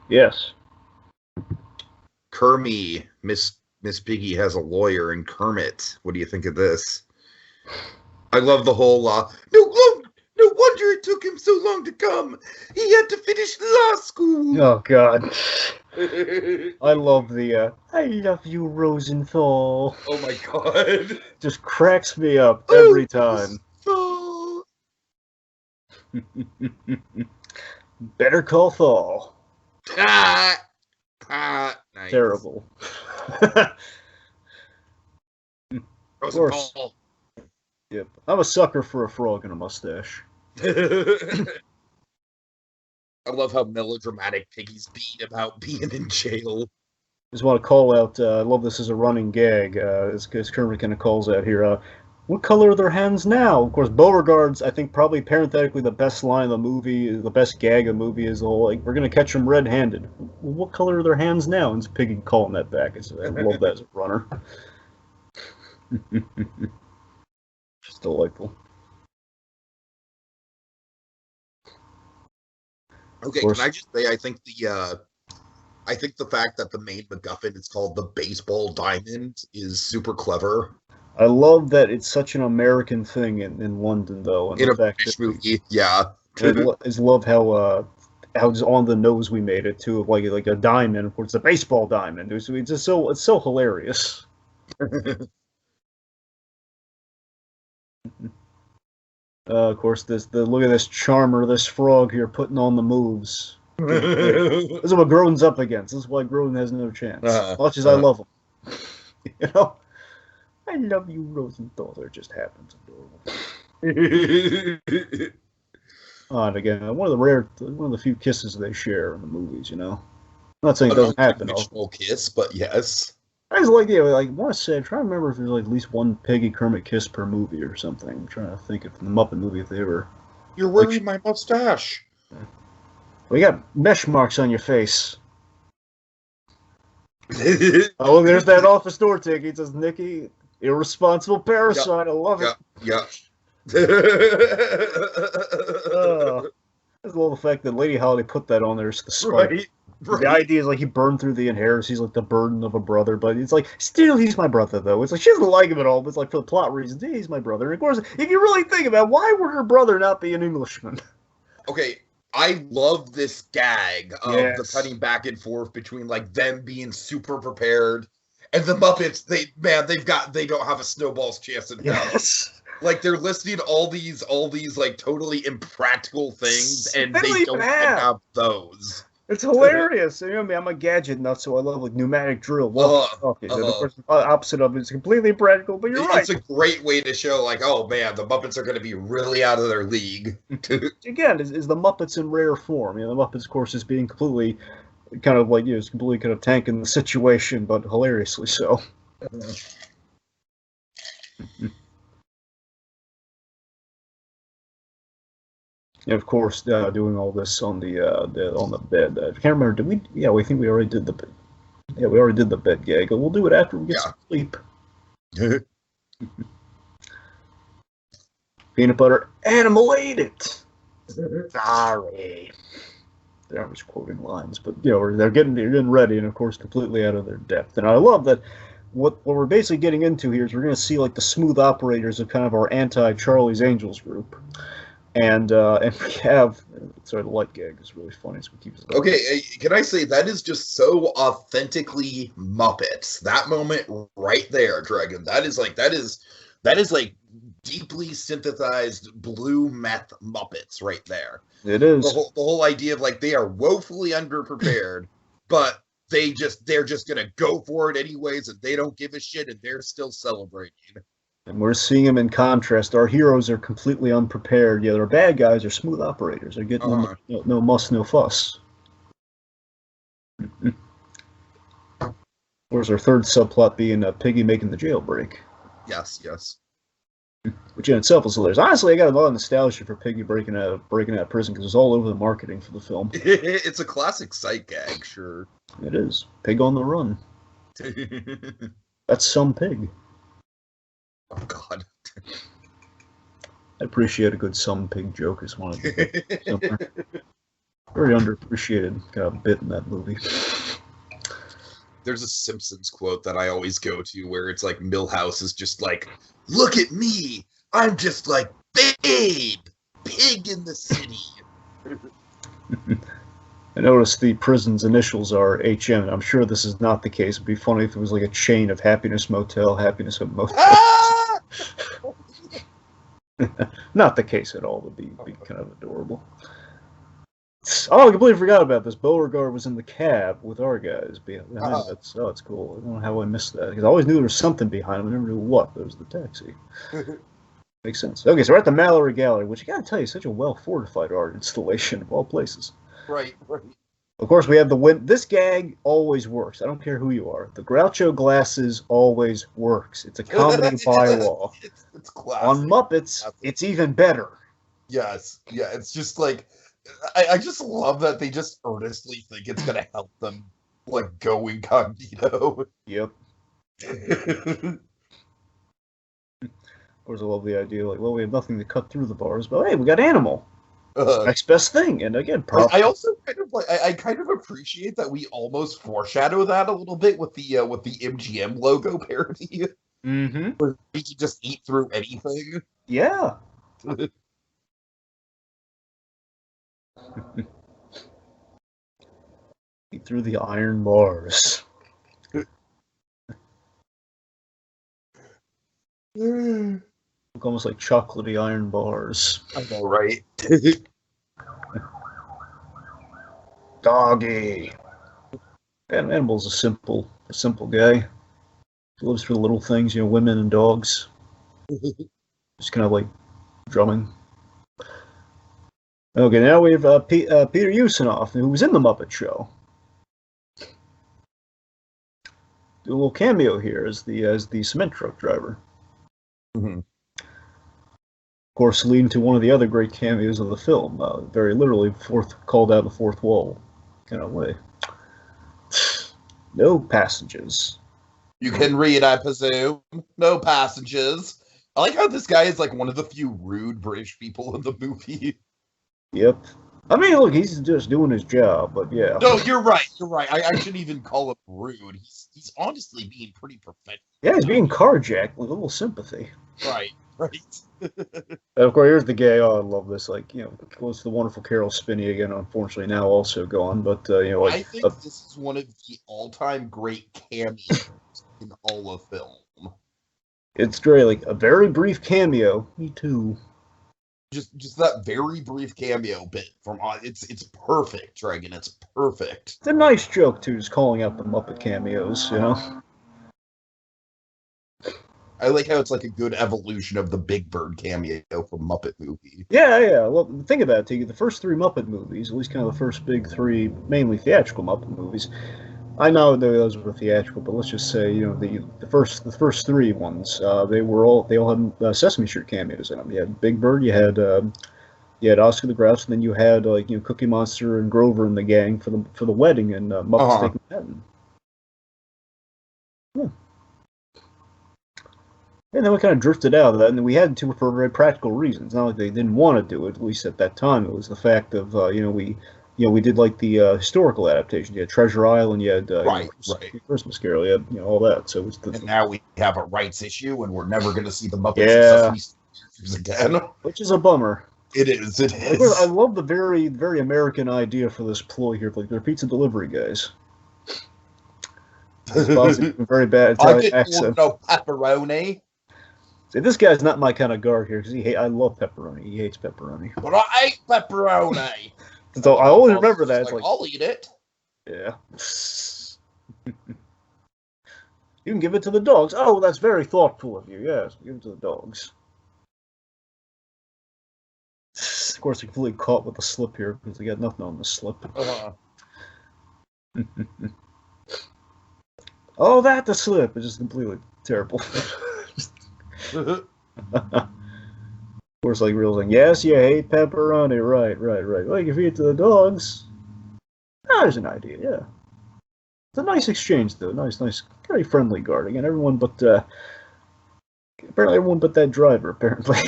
Yes. Kermit, Miss Piggy has a lawyer, and Kermit. What do you think of this? I love the whole, no wonder it took him so long to come. He had to finish law school. Oh, God. I love the, I love you, Rosenthal. Oh, my God. Just cracks me up every time. Better call Thal. Nice. Terrible. Of course. Yep. I'm a sucker for a frog and a mustache. I love how melodramatic Piggy's being about being in jail. Just want to call out, I love this as a running gag, as Kermit kind of calls out here, what color are their hands now? Of course, Beauregard's, I think, probably parenthetically the best line of the movie, the best gag of the movie is the whole, like, we're going to catch them red-handed. Well, what color are their hands now? And it's Piggy calling that back. I love that as a runner. Just delightful. Okay, can I just say, I think the fact that the main MacGuffin is called the baseball diamond is super clever. I love that it's such an American thing in London, though. And in a British movie, yeah. I love how just on the nose we made it too, of like a diamond. Of course, it's a baseball diamond. It's just it's so hilarious. Of course, look at this charmer, this frog here putting on the moves. This is what Grodin's up against. This is why Grodin has no chance. As much as I love him, you know. I love you, Rosenthal. It just happens. Adorable. And again, one of the few kisses they share in the movies. You know, I'm not saying it doesn't happen. Fictional kiss, but yes. I just like, I want to say, I'm trying to remember if there's like at least one Piggy Kermit kiss per movie or something. I'm trying to think if the Muppet movie, if they were. You're wearing my mustache. Well, you got mesh marks on your face. Oh, look, there's that office door ticket. It says Nikki, irresponsible parasite. Yep. I love it. Yep. I love the fact that Lady Holiday put that on there as the spike. Right. The idea is like he burned through the inheritance. He's like the burden of a brother, but it's like still he's my brother though. It's like she doesn't like him at all, but it's like for the plot reasons, hey, he's my brother. And of course, if you really think about it, why would her brother not be an Englishman? Okay, I love this gag of the cutting back and forth between like them being super prepared and the Muppets. They don't have a snowball's chance in hell. Yes. Like they're listing all these like totally impractical things, and they don't have those. It's hilarious. You know, I mean, I'm a gadget nut, so I love like pneumatic drill. Of course, the opposite of it is completely impractical, but you're right. It's a great way to show, like, oh man, the Muppets are going to be really out of their league. Again, is the Muppets in rare form. You know, the Muppets, of course, is being completely kind of like, it's completely kind of tanking the situation, but hilariously so. And of course, doing all this on the bed. I can't remember. Did we? Yeah, we think we already did the. Yeah, we already did the bed gag. We'll do it after we get some sleep. Peanut butter, animal ate it. Sorry. They're just quoting lines, but they're getting ready, and of course completely out of their depth. And I love that what we're basically getting into here is we're going to see like the smooth operators of kind of our anti-Charlie's Angels group. And we have, sorry, the light gag is really funny. So we keep it okay, can I say that is just so authentically Muppets. That moment right there, Dragon. That is like deeply synthesized blue meth Muppets right there. It is. The whole idea of like they are woefully underprepared, but they're just gonna go for it anyways, and they don't give a shit, and they're still celebrating. And we're seeing them in contrast. Our heroes are completely unprepared. Our bad guys are smooth operators. They're getting no muss, no fuss. Where's our third subplot being Piggy making the jailbreak? Yes. Which in itself is hilarious. Honestly, I got a lot of nostalgia for Piggy breaking out of prison because it was all over the marketing for the film. It's a classic sight gag, sure. It is. Pig on the run. That's some pig. Oh, God. I appreciate a good some pig joke as one of them. Very underappreciated kind of bit in that movie. There's a Simpsons quote that I always go to where it's like Milhouse is just like, look at me, I'm just like Babe, pig in the city. I noticed the prison's initials are HM. I'm sure this is not the case. It'd be funny if it was like a chain of Happiness Motel, Happiness Motel. Ah! Not the case at all. It would be kind of adorable. Oh, I completely forgot about this. Beauregard was in the cab with our guys behind it. Oh, it's cool. I don't know how I missed that. Because I always knew there was something behind him. I never knew what. There was the taxi. Makes sense. Okay, so we're at the Mallory Gallery, which I gotta tell you, is such a well-fortified art installation of all places. Right. Of course, we have the win. This gag always works. I don't care who you are. The Groucho glasses always works. It's a comedy bylaw. It's classic. On Muppets, it's even better. Yes. Yeah, it's just like, I just love that they just earnestly think it's going to help them, like, go incognito. Yep. Of course, I love the idea, like, well, we have nothing to cut through the bars, but hey, we got Animal. Next best thing, and again, I also kind of like, I kind of appreciate that we almost foreshadow that a little bit with the MGM logo parody. Mm-hmm. Where we can just eat through anything. Yeah. Eat through the iron bars. Look almost like chocolatey iron bars. I know, right? Doggy. Animal's a simple guy. He lives for the little things, women and dogs. Just kind of like drumming. Okay, now we have Peter Ustinov, who was in the Muppet Show. Do a little cameo here as the cement truck driver. Mm-hmm. Of course, leading to one of the other great cameos of the film, very literally called out the fourth wall kind of way. No passengers. You can read, I presume. No passengers. I like how this guy is like one of the few rude British people in the movie. Yep. I mean, look, he's just doing his job, but yeah. No, you're right. I shouldn't even call him rude. He's honestly being pretty professional. Yeah, he's being carjacked with a little sympathy. Right. And of course, here's the gay. Oh, I love this. Like, goes to the wonderful Carol Spinney again. Unfortunately, now also gone. But like, I think this is one of the all-time great cameos in all of film. It's great. Like a very brief cameo. Me too. Just that very brief cameo bit from it's perfect, Dragon. It's perfect. It's a nice joke too, just calling out the Muppet cameos. I like how it's like a good evolution of the Big Bird cameo from Muppet Movie. Yeah. Well, think about it, Tiki. The first three Muppet movies, at least kind of the first big three, mainly theatrical Muppet movies. I know those were theatrical, but let's just say, the first three ones, they all had Sesame Street cameos in them. You had Big Bird, you had Oscar the Grouch, and then you had Cookie Monster and Grover and the gang for the wedding in Muppets Take Manhattan. Yeah. And then we kind of drifted out of that, and we had to for very practical reasons. Not like they didn't want to do it, at least at that time. It was the fact of we did like the historical adaptation. You had Treasure Island, you had right. Christmas Carol, you had all that. So it was and now we have a rights issue, and we're never going to see the Muppets yeah. again, which is a bummer. It is. It is. I love the very, very American idea for this ploy here. Like they're pizza delivery guys. Very bad Italian accent. No pepperoni. See, this guy's not my kind of guard here because I love pepperoni. He hates pepperoni. But I hate pepperoni. So I always remember that. It's like, I'll eat it. Yeah. You can give it to the dogs. Oh, that's very thoughtful of you. Yes, give it to the dogs. Of course, you're completely caught with the slip here because they got nothing on the slip. Oh, that the slip is just completely terrible. Of course, like real thing. Yes, you hate pepperoni. Right. Well, you can feed it to the dogs. There's an idea. Yeah, it's a nice exchange, though. Nice, very friendly guard. Again, everyone but apparently everyone but that driver. Apparently,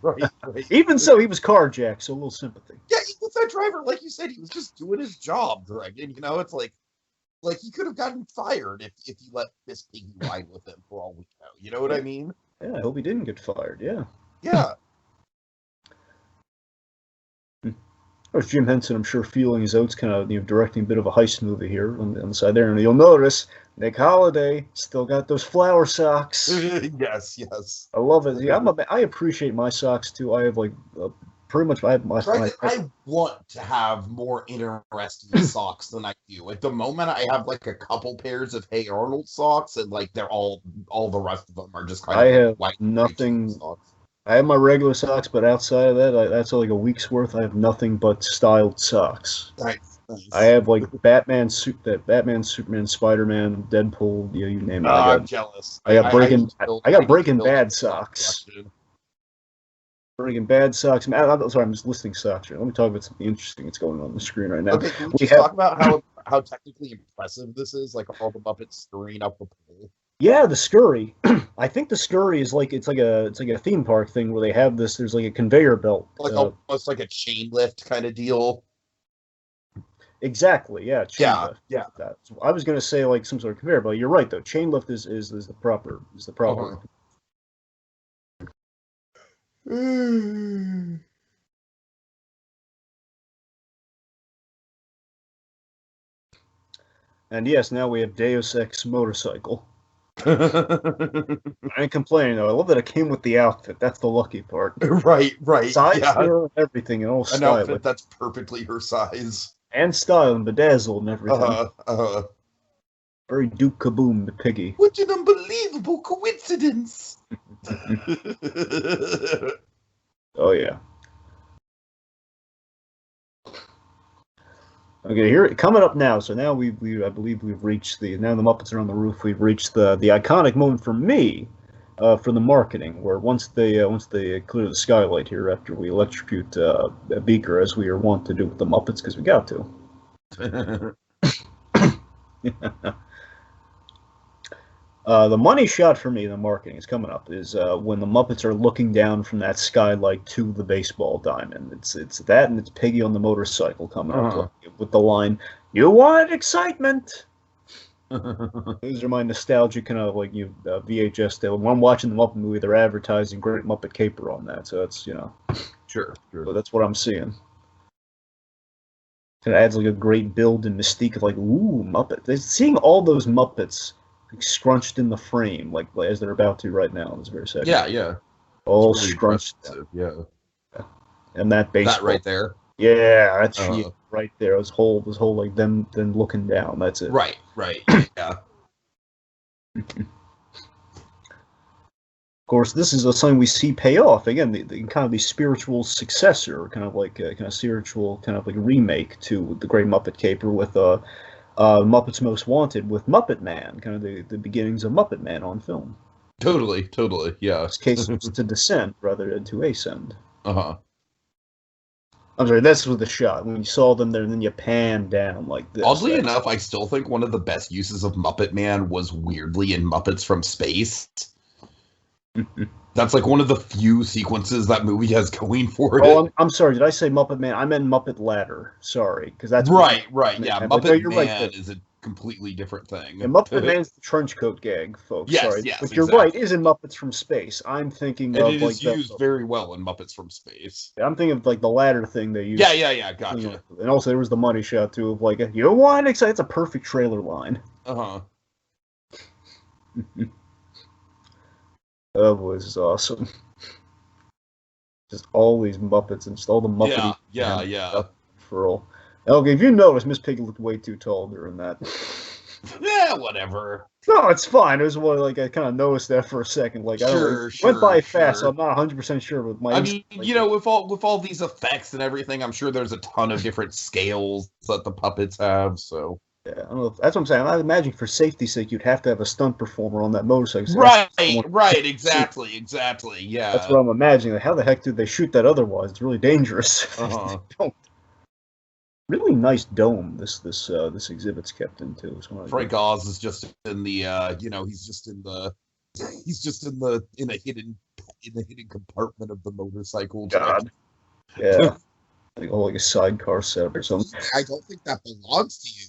right. Even so, he was carjacked, so a little sympathy. Yeah, with that driver, like you said, he was just doing his job, Dragon. It's like he could have gotten fired if he let Miss Piggy ride with him for all we know. You know what I mean? Yeah, I hope he didn't get fired. Yeah. Yeah. There's Jim Henson, I'm sure, feeling his oats, kind of directing a bit of a heist movie here on the side there. And you'll notice Nick Holliday still got those flower socks. Yes. I love it. Yeah, I appreciate my socks too. I have pretty much. I want to have more interesting socks than I do. At the moment, I have like a couple pairs of Hey Arnold socks, and like they're all the rest of them are just kind of. I have white nothing. I have my regular socks, but outside of that, that's like a week's worth. I have nothing but styled socks. Nice. I have like Batman, Superman, Spider-Man, Deadpool. You name it. I'm jealous. I got Breaking Bad socks. Breaking Bad socks. Sorry, I'm just listing socks here. Let me talk about something interesting that's going on the screen right now. Okay, can we talk about how technically impressive this is? Like all the Muppets scurrying up the pole. Yeah, the scurry. I think the scurry is it's like a theme park thing where they have this. There's like a conveyor belt, like almost like a chain lift kind of deal. Exactly. Yeah. Chain lift. So I was gonna say like some sort of conveyor belt. You're right though. Chain lift is the proper. And yes, now we have Deus Ex motorcycle. I ain't complaining though. I love that it came with the outfit. That's the lucky part. Right. Size, everything, and all style. An outfit that's perfectly her size. And style and bedazzled and everything. Very Duke Kaboom to Piggy. What an unbelievable coincidence! Oh yeah. Okay, here coming up now. So now I believe we've reached now the Muppets are on the roof. We've reached the iconic moment for me, for the marketing, where once they clear the skylight here after we electrocute Beaker as we are wont to do with the Muppets because we got to. The money shot for me, the marketing is coming up, is when the Muppets are looking down from that skylight to the baseball diamond. It's that, and it's Piggy on the motorcycle coming up with the line, "You wanted excitement." These are my nostalgic kind of like VHS style. When I'm watching the Muppet movie, they're advertising Great Muppet Caper on that, so that's sure. So that's what I'm seeing. It adds like a great build and mystique of like, ooh, Muppet. Seeing all those Muppets scrunched in the frame, like as they're about to right now. It's very sad. Yeah. All really scrunched. Yeah. And that baseball. That right there. Yeah, that's right there. This whole like them looking down. That's it. Right. Yeah. Of course, this is something we see pay off again. The kind of the spiritual successor, kind of like spiritual kind of like remake to the Great Muppet Caper with Muppets Most Wanted with Muppet Man, kind of the beginnings of Muppet Man on film. Totally, yeah. In this case, it's to descend rather than to ascend. I'm sorry, this was the shot. When you saw them there, and then you pan down like this. Oddly enough, I still think one of the best uses of Muppet Man was weirdly in Muppets from Space. That's like one of the few sequences that movie has going for it. Oh, I'm sorry. Did I say Muppet Man? I meant Muppet Ladder. Sorry, because that's right. Man. Yeah, But Muppet no, you're Man right. is a completely different thing. And Muppet Man's the trench coat gag, folks. Yes, sorry, yes, but you're exactly. right. It is in Muppets from Space. I'm thinking and of it is used very well in Muppets from Space. I'm thinking of like the ladder thing they used. Yeah. Gotcha. And also there was the money shot too of like you want excited. It's a perfect trailer line. That was awesome. Just all these Muppets and just all the Muppet. Yeah. For all. Okay, if you notice, Miss Piggy looked way too tall during that. Yeah, whatever. No, it's fine. It was more like I kind of noticed that for a second. Like I don't know, went by fast. So I'm not 100% sure. With my, with all these effects and everything, I'm sure there's a ton of different scales that the puppets have. So yeah, I don't know. That's what I'm saying. I imagine for safety's sake, you'd have to have a stunt performer on that motorcycle. So right, exactly. Yeah, that's what I'm imagining. How the heck did they shoot that otherwise? It's really dangerous. Really nice dome. This exhibit's kept in too. Frank Oz is just in the he's just in a hidden compartment of the motorcycle. God. Yeah. Like a sidecar setup or something. I don't think that belongs to you.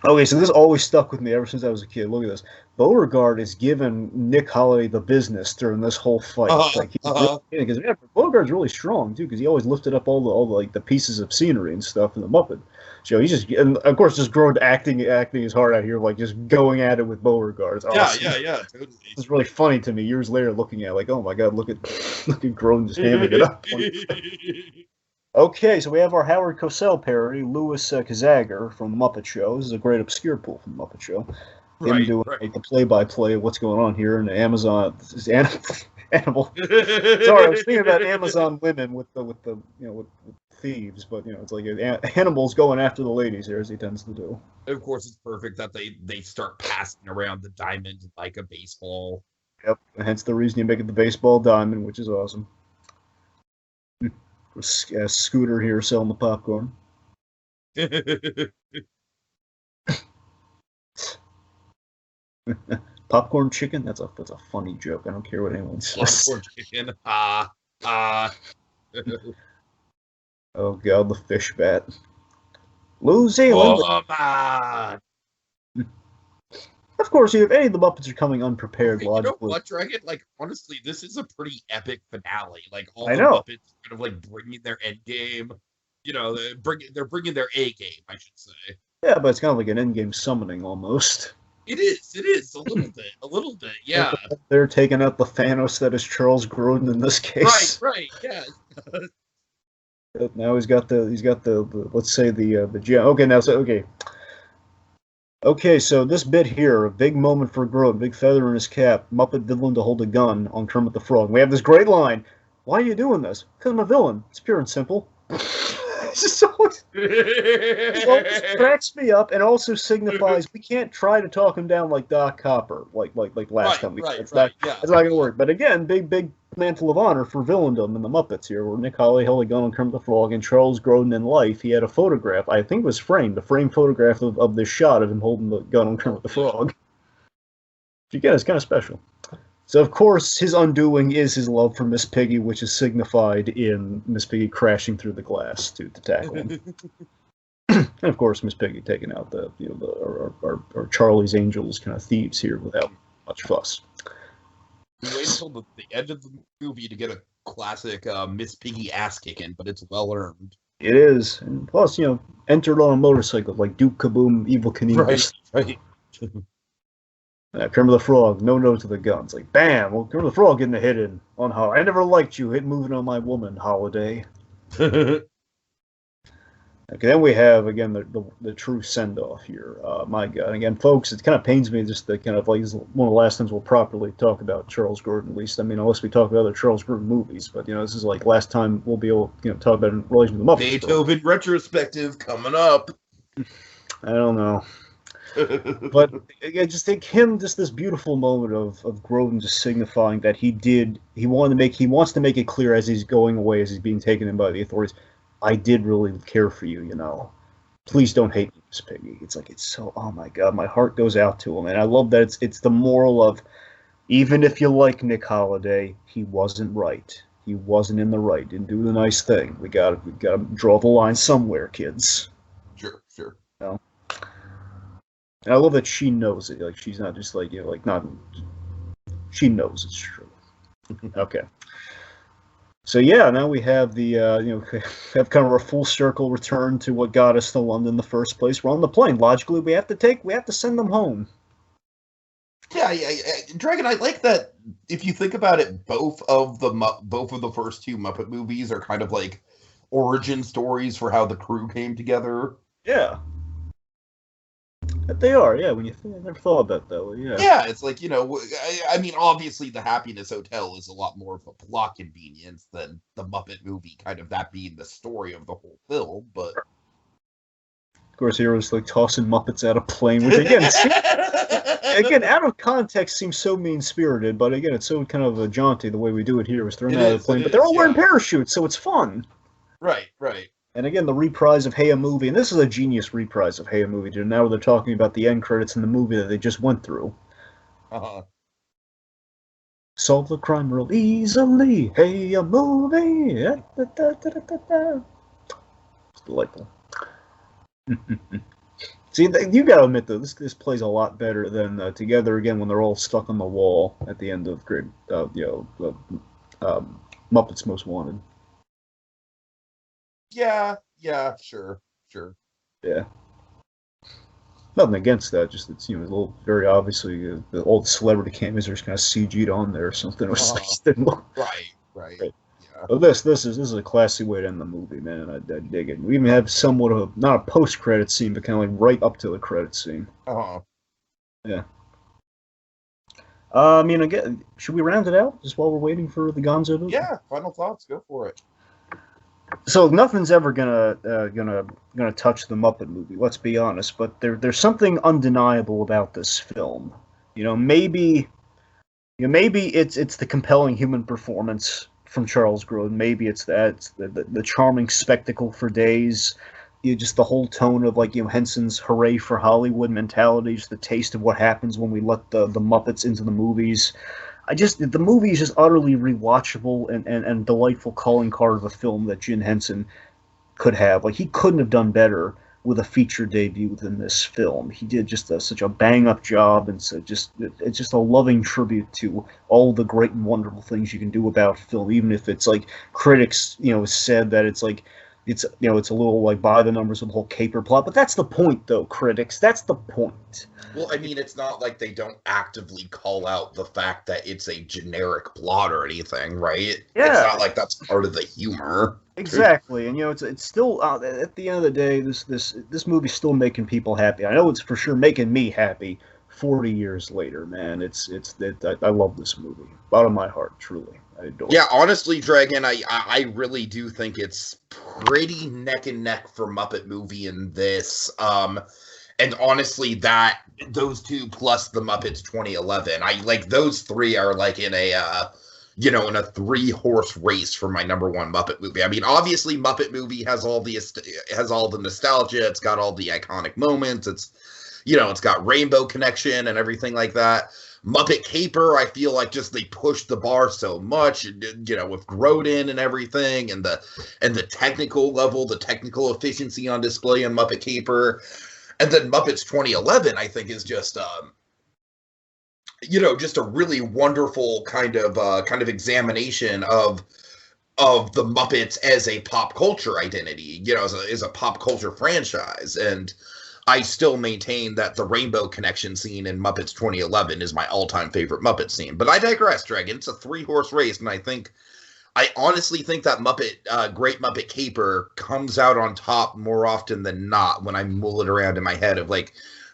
Okay, so this always stuck with me ever since I was a kid. Look at this. Beauregard is giving Nick Holiday the business during this whole fight. Because Beauregard's really strong too, because he always lifted up all the pieces of scenery and stuff in the Muppet show. He's just, and of course, just Grodin acting his heart out here, like just going at it with Beauregard. It's awesome. Yeah, totally. It's really funny to me years later, looking at it, like, oh my God, look at Grodin just hamming it up. Okay, so we have our Howard Cosell parody, Louis Kazagger from the Muppet Show. This is a great obscure pull from the Muppet Show. Him doing the play-by-play of what's going on here in the Amazon. Animal. Sorry, I was thinking about Amazon women with thieves, but it's like Hannibal's going after the ladies here, as he tends to do. Of course, it's perfect that they start passing around the diamond like a baseball. Yep, and hence the reason you make it the baseball diamond, which is awesome. Scooter here selling the popcorn. Popcorn chicken? That's a funny joke. I don't care what anyone says. Popcorn chicken. Oh God, the fish bat. New Zealand. Of course, if any of the Muppets are coming unprepared, logically. You know what, Dragon? Like, honestly, this is a pretty epic finale. Like, all the Muppets kind of like bringing their end game. They're bringing their A game, I should say. Yeah, but it's kind of like an end game summoning almost. It is a little bit, yeah. They're taking out the Thanos that is Charles Grodin in this case. Right, yeah. Now he's got the let's say the gem. Okay, now Okay, so this bit here, a big moment for Grodin, big feather in his cap, Muppet villain to hold a gun on Kermit the Frog. We have this great line. Why are you doing this? Because I'm a villain. It's pure and simple. It's just always cracks me up and also signifies we can't try to talk him down like Doc Hopper, like last time. It's not going to work. But again, big mantle of honor for villaindom in the Muppets here, where Nick Holiday held a gun on Kermit the Frog, and Charles Grodin in life, he had a photograph, I think it was framed, a framed photograph of this shot of him holding the gun on Kermit the Frog. Again, it's kind of special. So, of course, his undoing is his love for Miss Piggy, which is signified in Miss Piggy crashing through the glass to tackle him. And, of course, Miss Piggy taking out our Charlie's Angels kind of thieves here without much fuss. We wait until the end of the movie to get a classic Miss Piggy ass kicking, but it's well earned. It is. And plus, entered on a motorcycle like Duke Kaboom, Evil Knievel. Right. Kermit the Frog, no to the guns. Like, bam! Well, Kermit the Frog getting a hit in on Holiday. I never liked you moving on my woman, Holiday. Okay, then we have, again, the true send-off here. My God. Again, folks, it kind of pains me just that kind of, like, this is one of the last times we'll properly talk about Charles Grodin, at least. I mean, unless we talk about other Charles Grodin movies. But, this is, like, last time we'll be able to, talk about it in relation to the Muppets. Beethoven retrospective coming up. I don't know. But I just think this beautiful moment of Grodin just signifying that he wants to make it clear as he's going away, as he's being taken in by the authorities, I did really care for you, Please don't hate me, Miss Piggy. It's like, it's so, oh my God, my heart goes out to him. And I love that it's the moral of Even if you like Nick Holliday, he wasn't right. He wasn't in the right. Didn't do the nice thing. We gotta draw the line somewhere, kids. Sure. You know? And I love that she knows it. Like, she's not just like, like not. She knows it's true. Okay. So yeah, now we have the have kind of a full circle return to what got us to London in the first place. We're on the plane. Logically, we have to send them home. Yeah, Dragon. I like that. If you think about it, both of the first two Muppet movies are kind of like origin stories for how the crew came together. Yeah, they are. Yeah, when you I never thought about that though. Yeah. Yeah, it's like, I mean, obviously the Happiness Hotel is a lot more of a plot convenience than the Muppet movie, kind of that being the story of the whole film. But of course, here was like tossing Muppets out of plane, which again. Again, out of context, seems so mean-spirited, but again, it's so kind of jaunty the way we do it here. Was thrown out of the plane, but they're all wearing parachutes, so it's fun. Right. And again, the reprise of Hey, a Movie, and this is a genius reprise of Hey, a Movie. Now they're talking about the end credits in the movie that they just went through. Solve the crime real easily. Hey, a movie. It's delightful. See, you gotta admit though, this plays a lot better than Together Again when they're all stuck on the wall at the end of Muppets Most Wanted. Yeah, sure. Yeah. Nothing against that, just it's a little very obviously the old celebrity cameos are just kind of CG'd on there or something. Or something. Right. Well, this is a classy way to end the movie, man. I dig it. We even have somewhat of not a post-credit scene, but kind of like right up to the credit scene. Yeah. I mean, again, should we round it out just while we're waiting for the Gonzo movie? Yeah. Final thoughts. Go for it. So nothing's ever gonna touch the Muppet movie. Let's be honest. But there's something undeniable about this film. Maybe it's the compelling human performance from Charles Grodin. Maybe it's that. It's the charming spectacle for days. Just the whole tone of Henson's hooray for Hollywood mentality. Just the taste of what happens when we let the Muppets into the movies. The movie is just utterly rewatchable and delightful calling card of a film that Jim Henson could have. He couldn't have done better with a feature debut than this film. He did just such a bang-up job, and so it's just a loving tribute to all the great and wonderful things you can do about film, even if it's critics, said that it's it's a little by the numbers of the whole caper plot. But that's the point, though, critics. That's the point. Well, I mean, it's not like they don't actively call out the fact that it's a generic plot or anything, right? Yeah. It's not like that's part of the humor. Exactly, and it's still at the end of the day, this movie's still making people happy. I know it's for sure making me happy. 40 years later, man, I love this movie, bottom of my heart, truly. I adore. Yeah, honestly, Dragon, I really do think it's pretty neck and neck for Muppet movie in this. And honestly, those two plus the Muppets 2011, those three are in a in a 3-horse race for my number one Muppet movie. I mean, obviously, Muppet movie has all the nostalgia. It's got all the iconic moments. It's got Rainbow Connection and everything like that. Muppet Caper, I feel like just they pushed the bar so much, with Grodin and everything, and the technical level, the technical efficiency on display in Muppet Caper. And then Muppets 2011, I think, is just just a really wonderful kind of examination of the Muppets as a pop culture identity, as a pop culture franchise. And I still maintain that the Rainbow Connection scene in Muppets 2011 is my all-time favorite Muppet scene. But I digress, Dragon. It's a 3-horse race, and I honestly think that Great Muppet Caper comes out on top more often than not when I mull it around in my head of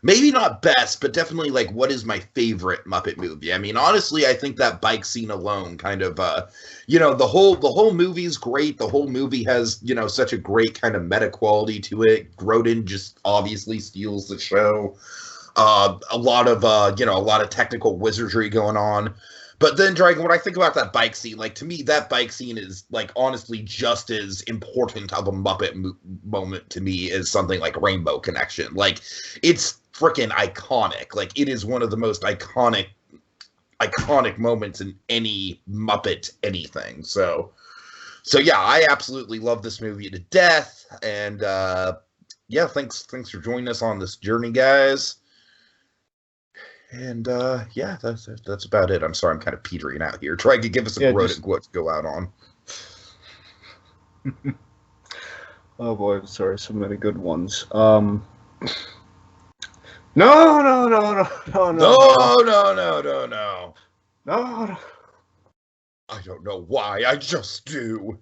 maybe not best, but definitely what is my favorite Muppet movie. I mean, honestly, I think that bike scene alone kind of, the whole movie's great. The whole movie has, such a great kind of meta quality to it. Grodin just obviously steals the show. A lot of technical wizardry going on. But then, Dragon, when I think about that bike scene, to me, that bike scene is, honestly just as important of a Muppet moment to me as something like Rainbow Connection. It's freaking iconic. It is one of the most iconic, iconic moments in any Muppet anything. So yeah, I absolutely love this movie to death. And yeah, thanks for joining us on this journey, guys. And yeah, that's about it. I'm sorry, I'm kind of petering out here. Try to give us a Grodin quote to go out on. Oh boy, I'm sorry, so many good ones. No. I don't know why, I just do.